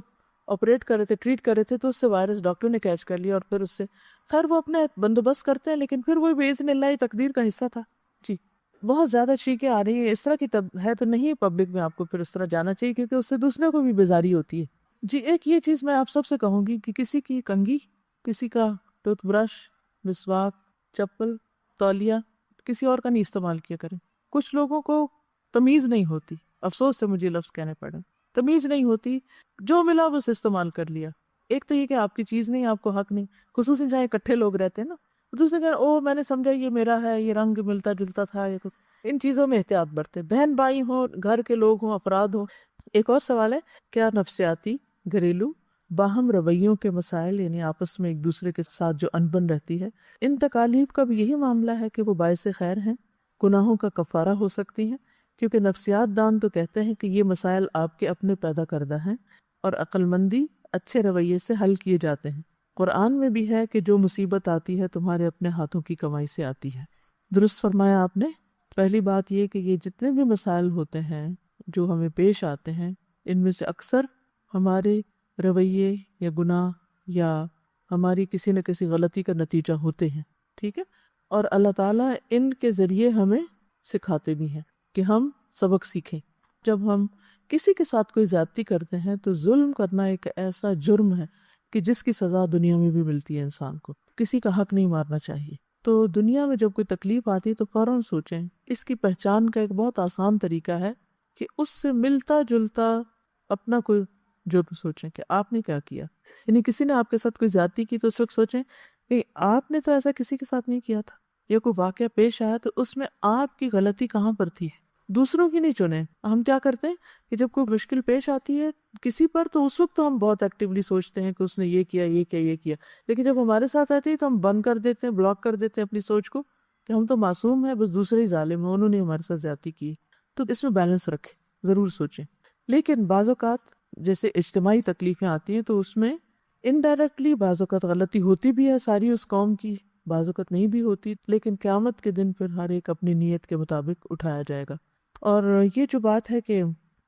آپریٹ کر رہے تھے, ٹریٹ کر رہے تھے, تو اس سے وائرس ڈاکٹر نے کیچ کر لیا اور پھر اس سے خیر وہ اپنے بندوبست کرتے ہیں, لیکن پھر وہ باذن اللہ تقدیر کا حصہ تھا. جی بہت زیادہ چیخیں آ رہی ہیں, اس طرح کی ہے تو نہیں پبلک میں آپ کو پھر اس طرح جانا چاہیے کیونکہ اس سے دوسروں کو بھی بیزاری ہوتی ہے. جی ایک یہ چیز میں آپ سب سے کہوں گی کہ کسی کی کنگھی کسی کا ٹوتھ برش، مسواک، چپل، تولیہ کسی اور کا نہیں استعمال کیا کریں۔ کچھ لوگوں کو تمیز نہیں ہوتی، افسوس سے مجھے لفظ کہنے پڑے، تمیز نہیں ہوتی، جو ملا بس استعمال کر لیا۔ ایک تو یہ کہ آپ کی چیز نہیں، آپ کو حق نہیں، خصوصاً جہاں اکٹھے لوگ رہتے ہیں نا، دوسرے کہ او میں نے سمجھا یہ میرا ہے، یہ رنگ ملتا جلتا تھا، یہ تو ان چیزوں میں احتیاط برتے، بہن بھائی ہوں، گھر کے لوگ ہوں، افراد ہوں۔ ایک اور سوال ہے، کیا نفسیاتی، گھریلو، باہم رویوں کے مسائل یعنی آپس میں ایک دوسرے کے ساتھ جو انبن رہتی ہے، ان تکالیف کا بھی یہی معاملہ ہے کہ وہ باعث خیر ہیں، گناہوں کا کفارہ ہو سکتی ہیں؟ کیونکہ نفسیات دان تو کہتے ہیں کہ یہ مسائل آپ کے اپنے پیدا کردہ ہیں اور عقل مندی اچھے رویے سے حل کیے جاتے ہیں۔ قرآن میں بھی ہے کہ جو مصیبت آتی ہے تمہارے اپنے ہاتھوں کی کمائی سے آتی ہے۔ درست فرمایا آپ نے۔ پہلی بات یہ کہ یہ جتنے بھی مسائل ہوتے ہیں جو ہمیں پیش آتے ہیں، ان میں سے اکثر ہمارے رویے یا گناہ یا ہماری کسی نہ کسی غلطی کا نتیجہ ہوتے ہیں، ٹھیک ہے؟ اور اللہ تعالیٰ ان کے ذریعے ہمیں سکھاتے بھی ہیں کہ ہم سبق سیکھیں۔ جب ہم کسی کے ساتھ کوئی زیادتی کرتے ہیں تو ظلم کرنا ایک ایسا جرم ہے کہ جس کی سزا دنیا میں بھی ملتی ہے انسان کو، کسی کا حق نہیں مارنا چاہیے۔ تو دنیا میں جب کوئی تکلیف آتی ہے تو فوراً سوچیں، اس کی پہچان کا ایک بہت آسان طریقہ ہے کہ اس سے ملتا جلتا اپنا کوئی جرم سوچیں کہ آپ نے کیا کیا۔ یعنی کسی نے آپ کے ساتھ کوئی زیادتی کی تو اس وقت سوچیں کہ آپ نے تو ایسا کسی کے ساتھ نہیں کیا تھا، یا کوئی واقعہ پیش آیا تو اس میں آپ کی غلطی کہاں پر تھی، دوسروں کی نہیں چنیں۔ ہم کیا کرتے ہیں کہ جب کوئی مشکل پیش آتی ہے کسی پر تو اس وقت تو ہم بہت ایکٹیولی سوچتے ہیں کہ اس نے یہ کیا یہ کیا یہ کیا، لیکن جب ہمارے ساتھ آتی ہے تو ہم بند کر دیتے ہیں، بلاک کر دیتے ہیں اپنی سوچ کو کہ ہم تو معصوم ہیں، بس دوسرے ہی ظالم ہیں، انہوں نے ہمارے ساتھ زیادتی کی۔ تو اس میں بیلنس رکھیں، ضرور سوچیں۔ لیکن بعض اوقات جیسے اجتماعی تکلیفیں آتی ہیں تو اس میں انڈائریکٹلی بعض اوقات غلطی ہوتی بھی ہے ساری اس قوم کی، بعض اوقات نہیں بھی ہوتی، لیکن قیامت کے دن پھر ہر ایک اپنی نیت کے مطابق اٹھایا جائے گا۔ اور یہ جو بات ہے کہ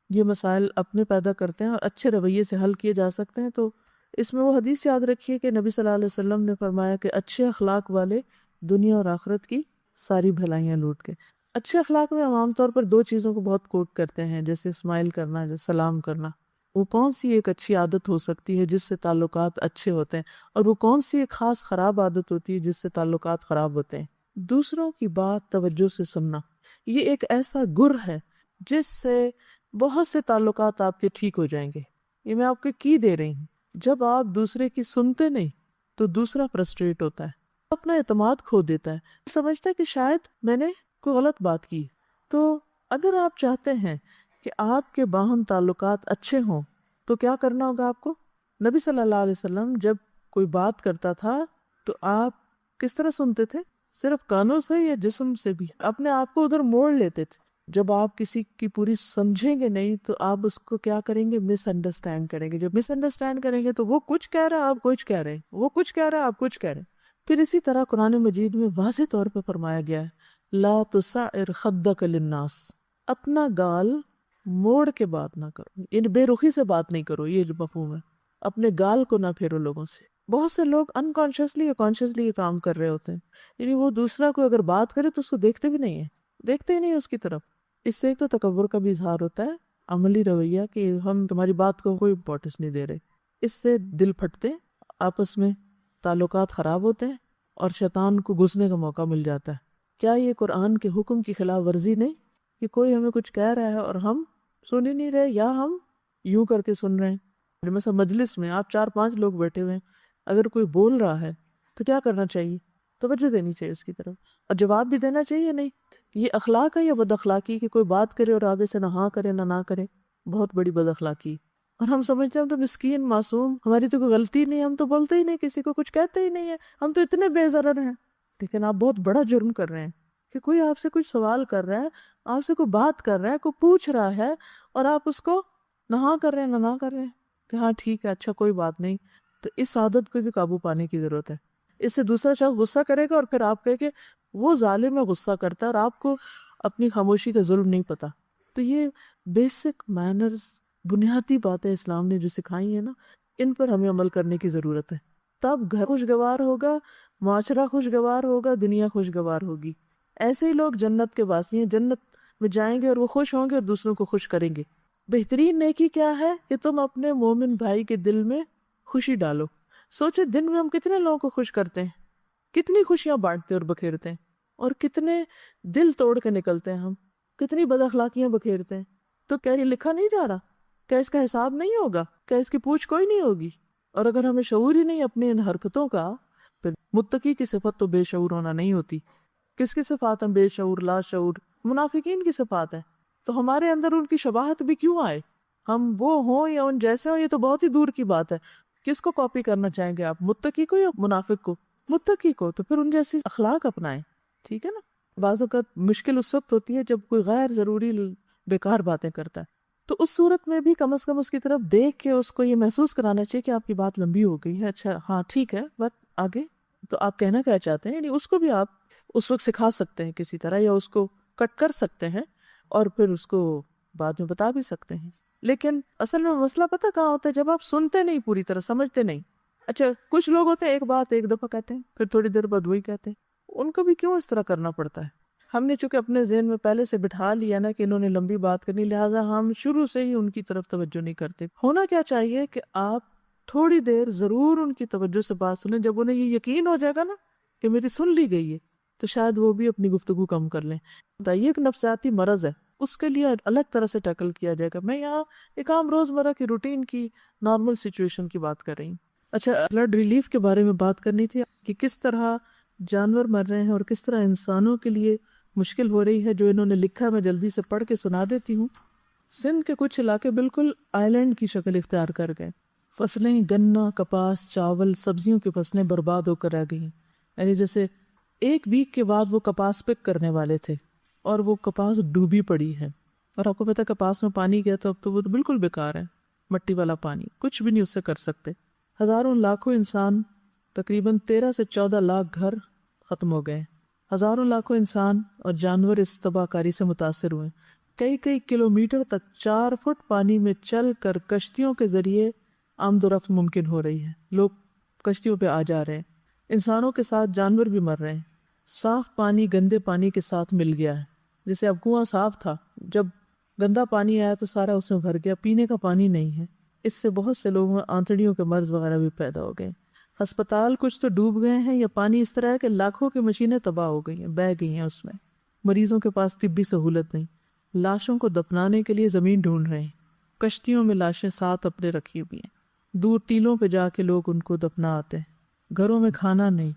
یہ مسائل اپنے پیدا کرتے ہیں اور اچھے رویے سے حل کیے جا سکتے ہیں، تو اس میں وہ حدیث یاد رکھیے کہ نبی صلی اللہ علیہ وسلم نے فرمایا کہ اچھے اخلاق والے دنیا اور آخرت کی ساری بھلائیاں لوٹ کے۔ اچھے اخلاق میں ہم عام طور پر دو چیزوں کو بہت کوٹ کرتے ہیں، جیسے اسمائل کرنا، جیسے سلام کرنا۔ وہ کون سی ایک اچھی عادت ہو سکتی ہے جس سے تعلقات اچھے ہوتے ہیں، اور وہ کون سی ایک خاص خراب عادت ہوتی ہے جس سے تعلقات خراب ہوتے ہیں؟ دوسروں کی بات توجہ سے سننا، یہ ایک ایسا گر ہے جس سے بہت سے تعلقات آپ کے ٹھیک ہو جائیں گے۔ یہ میں آپ کو کی دے رہی ہوں۔ جب آپ دوسرے کی سنتے نہیں تو دوسرا فرسٹریٹ ہوتا ہے، اپنا اعتماد کھو دیتا ہے، سمجھتا ہے کہ شاید میں نے کوئی غلط بات کی۔ تو اگر آپ چاہتے ہیں کہ آپ کے باہم تعلقات اچھے ہوں تو کیا کرنا ہوگا آپ کو؟ نبی صلی اللہ علیہ وسلم جب کوئی بات کرتا تھا تو آپ کس طرح سنتے تھے؟ صرف کانوں سے یا جسم سے بھی؟ اپنے آپ کو ادھر موڑ لیتے تھے۔ جب آپ کسی کی پوری سمجھیں گے نہیں تو آپ اس کو کیا کریں گے؟ مس انڈرسٹینڈ کریں گے۔ جب مس انڈرسٹینڈ کریں گے تو وہ کچھ کہہ رہا ہے، آپ کچھ کہہ رہے ہیں، وہ کچھ کہہ رہا ہے، آپ کچھ کہہ رہے ہیں۔ پھر اسی طرح قرآن مجید میں واضح طور پہ فرمایا گیا ہے، لا تسعر خدک للناس، اپنا گال موڑ کے بات نہ کرو، یعنی بے رخی سے بات نہیں کرو، یہ جو مفہوم ہے، اپنے گال کو نہ پھیرو لوگوں سے۔ بہت سے لوگ انکانشیسلی یا کانشیسلی یہ کام کر رہے ہوتے ہیں، یعنی وہ دوسرا کو اگر بات کرے تو اس کو دیکھتے بھی نہیں ہیں، دیکھتے ہی نہیں اس کی طرف۔ اس سے ایک تو تکبر کا بھی اظہار ہوتا ہے، عملی رویہ کہ ہم تمہاری بات کو کوئی امپورٹنس نہیں دے رہے، اس سے دل پھٹتے ہیں، آپس میں تعلقات خراب ہوتے ہیں اور شیطان کو گھسنے کا موقع مل جاتا ہے۔ کیا یہ قرآن کے حکم کی خلاف ورزی نہیں کہ کوئی ہمیں کچھ کہہ رہا ہے اور ہم سن ہی نہیں رہے، یا ہم یوں کر کے سن رہے ہیں؟ مثلا مجلس میں آپ 4-5 لوگ بیٹھے ہوئے ہیں، اگر کوئی بول رہا ہے تو کیا کرنا چاہیے؟ توجہ دینی چاہیے اس کی طرف، اور جواب بھی دینا چاہیے۔ نہیں، یہ اخلاق ہے یا بد اخلاقی کہ کوئی بات کرے اور آگے سے نہ ہاں کرے نہ کرے؟ بہت بڑی بد اخلاقی۔ اور ہم سمجھتے ہیں ہم تو مسکین معصوم، ہماری تو کوئی غلطی نہیں، ہم تو بولتے ہی نہیں، کسی کو کچھ کہتے ہی نہیں ہے، ہم تو اتنے بے ضرر ہیں۔ لیکن آپ بہت بڑا جرم کر رہے ہیں کہ کوئی آپ سے کچھ سوال کر رہا ہے، آپ سے کوئی بات کر رہا ہے، کوئی پوچھ رہا ہے، اور آپ اس کو نہ ہاں کر رہے ہیں نہ کر رہے ہیں کہ ہاں ٹھیک ہے، اچھا کوئی بات نہیں۔ تو اس عادت پہ بھی قابو پانے کی ضرورت ہے۔ اس سے دوسرا شخص غصہ کرے گا اور پھر آپ کہے کہ وہ ظالم ہے، غصہ کرتا ہے، اور آپ کو اپنی خاموشی کا ظلم نہیں پتا۔ تو یہ بیسک مینرز، بنیادی باتیں اسلام نے جو سکھائی ہیں نا، ان پر ہمیں عمل کرنے کی ضرورت ہے۔ تب گھر خوشگوار ہوگا، معاشرہ خوشگوار ہوگا، دنیا خوشگوار ہوگی۔ ایسے ہی لوگ جنت کے واسی ہیں، جنت میں جائیں گے اور وہ خوش ہوں گے اور دوسروں کو خوش کریں گے۔ بہترین نیکی کیا ہے کہ تم اپنے مومن بھائی کے دل میں خوشی ڈالو۔ سوچے دن میں ہم کتنے لوگوں کو خوش کرتے ہیں، کتنی خوشیاں بانٹتے اور بکھیرتے ہیں، اور کتنے دل توڑ کے نکلتے ہیں ہم، کتنی بد اخلاقیاں بکھیرتے ہیں. تو کیا یہ لکھا نہیں جا رہا؟ کیا اس کا حساب نہیں ہوگا؟ کیا اس کی پوچھ کوئی نہیں ہوگی؟ اور اگر ہمیں شعور ہی نہیں اپنی ان حرکتوں کا، پھر متقی کی صفت تو بے شعور ہونا نہیں ہوتی. کس کی صفات ہیں؟ بے شعور، لا شعور، منافقین کی صفات ہیں. تو ہمارے اندر ان کی شباہت بھی کیوں آئے؟ ہم وہ ہوں یا ان جیسے ہوں، یہ تو بہت ہی دور کی بات ہے. کس کو کاپی کرنا چاہیں گے آپ؟ متقی کو یا منافق کو؟ متقی کو. تو پھر ان جیسی اخلاق اپنائیں. ٹھیک ہے نا. بعض اوقات مشکل اس وقت ہوتی ہے جب کوئی غیر ضروری بیکار باتیں کرتا ہے، تو اس صورت میں بھی کم از کم اس کی طرف دیکھ کے اس کو یہ محسوس کرانا چاہیے کہ آپ کی بات لمبی ہو گئی ہے، اچھا ہاں ٹھیک ہے، بٹ آگے تو آپ کہنا کیا چاہتے ہیں. یعنی اس کو بھی آپ اس وقت سکھا سکتے ہیں کسی طرح، یا اس کو کٹ کر سکتے ہیں اور پھر اس کو بعد میں بتا بھی سکتے ہیں. لیکن اصل میں مسئلہ پتہ کہاں ہوتا ہے؟ جب آپ سنتے نہیں، پوری طرح سمجھتے نہیں. اچھا کچھ لوگ ہوتے ہیں ایک بات ایک دفعہ کہتے ہیں، پھر تھوڑی دیر بعد وہی کہتے ہیں. ان کو بھی کیوں اس طرح کرنا پڑتا ہے؟ ہم نے چونکہ اپنے ذہن میں پہلے سے بٹھا لیا نا کہ انہوں نے لمبی بات کرنی، لہٰذا ہم شروع سے ہی ان کی طرف توجہ نہیں کرتے. ہونا کیا چاہیے کہ آپ تھوڑی دیر ضرور ان کی توجہ سے بات سنیں. جب انہیں یہ یقین ہو جائے گا نا کہ میری سن لی گئی ہے، تو شاید وہ بھی اپنی گفتگو کم کر لیں. یہ ایک نفسیاتی مرض ہے، اس کے لیے الگ طرح سے ٹیکل کیا جائے گا. میں یہاں ایک عام روزمرہ کی روٹین کی نارمل سچویشن کی بات کر رہی ہوں. اچھا فلڈ ریلیف کے بارے میں بات کرنی تھی کہ کس طرح جانور مر رہے ہیں اور کس طرح انسانوں کے لیے مشکل ہو رہی ہے. جو انہوں نے لکھا میں جلدی سے پڑھ کے سنا دیتی ہوں. سندھ کے کچھ علاقے بالکل آئی لینڈ کی شکل اختیار کر گئے. فصلیں گنا، کپاس، چاول، سبزیوں کی فصلیں برباد ہو کر رہ گئی ہیں. یعنی جیسے ایک ویک کے بعد وہ کپاس پک کرنے والے تھے اور وہ کپاس ڈوبی پڑی ہے. اور آپ کو پتہ کپاس میں پانی گیا تو اب تو وہ تو بالکل بیکار ہے، مٹی والا پانی، کچھ بھی نہیں اس سے کر سکتے. ہزاروں لاکھوں انسان، تقریباً 13 سے 14 لاکھ گھر ختم ہو گئے. ہزاروں لاکھوں انسان اور جانور اس تباہ کاری سے متاثر ہوئے. کئی کلومیٹر تک 4 فٹ پانی میں چل کر کشتیوں کے ذریعے آمد و رفت ممکن ہو رہی ہے. لوگ کشتیوں پہ آ جا رہے ہیں. انسانوں کے ساتھ جانور بھی مر رہے ہیں. صاف پانی گندے پانی کے ساتھ مل گیا ہے. جیسے اب کنواں صاف تھا، جب گندا پانی آیا تو سارا اس میں بھر گیا، پینے کا پانی نہیں ہے. اس سے بہت سے لوگوں میں آنتڑیوں کے مرض وغیرہ بھی پیدا ہو گئے. ہسپتال کچھ تو ڈوب گئے ہیں، یا پانی اس طرح ہے کہ لاکھوں کی مشینیں تباہ ہو گئی ہیں، بہہ گئی ہیں اس میں. مریضوں کے پاس طبی سہولت نہیں. لاشوں کو دفنانے کے لیے زمین ڈھونڈ رہے ہیں. کشتیوں میں لاشیں ساتھ اپنے رکھی ہوئی ہیں. دور ٹیلوں پہ جا کے لوگ ان کو دفنا آتے ہیں. گھروں میں کھانا نہیں،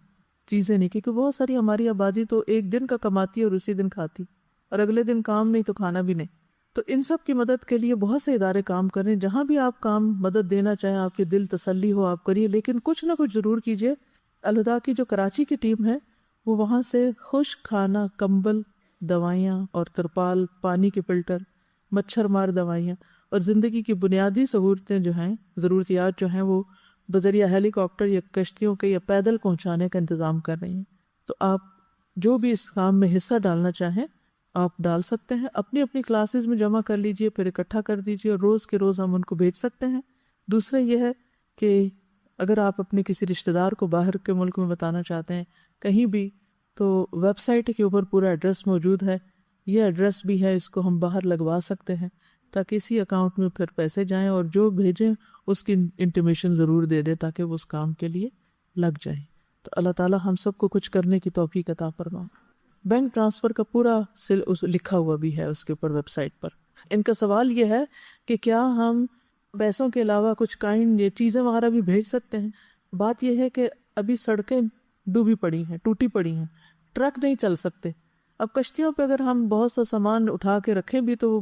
چیزیں نہیں، کیونکہ بہت ساری ہماری آبادی تو ایک دن کا کماتی ہے اور اسی دن کھاتی، اور اگلے دن کام نہیں تو کھانا بھی نہیں. تو ان سب کی مدد کے لیے بہت سے ادارے کام کر رہے ہیں. جہاں بھی آپ کام مدد دینا چاہیں، آپ کی دل تسلی ہو، آپ کریے، لیکن کچھ نہ کچھ ضرور کیجیے. الہدا کی جو کراچی کی ٹیم ہے، وہ وہاں سے خشک کھانا، کمبل، دوائیاں اور ترپال، پانی کے فلٹر، مچھر مار دوائیاں اور زندگی کی بنیادی سہولتیں جو ہیں، ضروریات جو ہیں، وہ بذریعہ ہیلی کاپٹر یا کشتیوں کے یا پیدل پہنچانے کا انتظام کر رہی ہیں. تو آپ جو بھی اس کام میں حصہ ڈالنا چاہیں آپ ڈال سکتے ہیں. اپنی اپنی کلاسز میں جمع کر لیجئے، پھر اکٹھا کر دیجئے اور روز کے روز ہم ان کو بھیج سکتے ہیں. دوسرا یہ ہے کہ اگر آپ اپنے کسی رشتہ دار کو باہر کے ملک میں بتانا چاہتے ہیں کہیں بھی، تو ویب سائٹ کے اوپر پورا ایڈریس موجود ہے. یہ ایڈریس بھی ہے، اس کو ہم باہر لگوا سکتے ہیں تاکہ اسی اکاؤنٹ میں پھر پیسے جائیں، اور جو بھیجیں اس کی انٹیمیشن ضرور دے دیں تاکہ وہ اس کام کے لیے لگ جائیں. تو اللہ تعالی ہم سب کو کچھ کرنے کی توفیق عطا فرمائے. بینک ٹرانسفر کا پورا لکھا ہوا بھی ہے اس کے اوپر ویب سائٹ پر. ان کا سوال یہ ہے کہ کیا ہم پیسوں کے علاوہ کچھ کائنڈ یہ چیزیں وغیرہ بھی بھیج سکتے ہیں. بات یہ ہے کہ ابھی سڑکیں ڈوبی پڑی ہیں، ٹوٹی پڑی ہیں، ٹرک نہیں چل سکتے. اب کشتیوں پہ اگر ہم بہت سا سامان اٹھا کے رکھیں بھی تو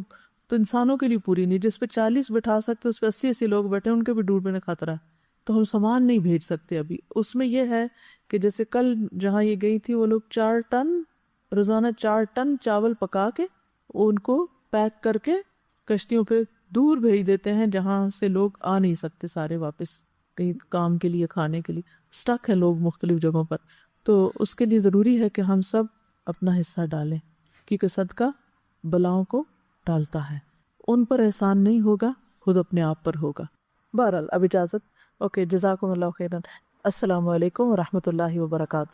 انسانوں کے لیے پوری نہیں. جس پہ 40 بٹھا سکتے اس پہ 80 لوگ بیٹھے، ان کے بھی ڈوبنے کا خطرہ ہے. تو ہم سامان نہیں بھیج سکتے ابھی. اس میں یہ ہے کہ جیسے کل جہاں یہ گئی تھی، وہ لوگ 4 ٹن روزانہ 4 ٹن چاول پکا کے ان کو پیک کر کے کشتیوں پہ دور بھیج دیتے ہیں، جہاں سے لوگ آ نہیں سکتے سارے واپس کہیں کام کے لیے، کھانے کے لیے. سٹک ہیں لوگ مختلف جگہوں پر. تو اس کے لیے ضروری ہے کہ ہم سب اپنا حصہ ڈالیں، کیونکہ صدقہ بلاؤں کو ڈالتا ہے. ان پر احسان نہیں ہوگا، خود اپنے آپ پر ہوگا. بہرحال اب اجازت. اوکے، جزاکم اللہ خیرا. السلام علیکم ورحمۃ اللہ وبرکاتہ.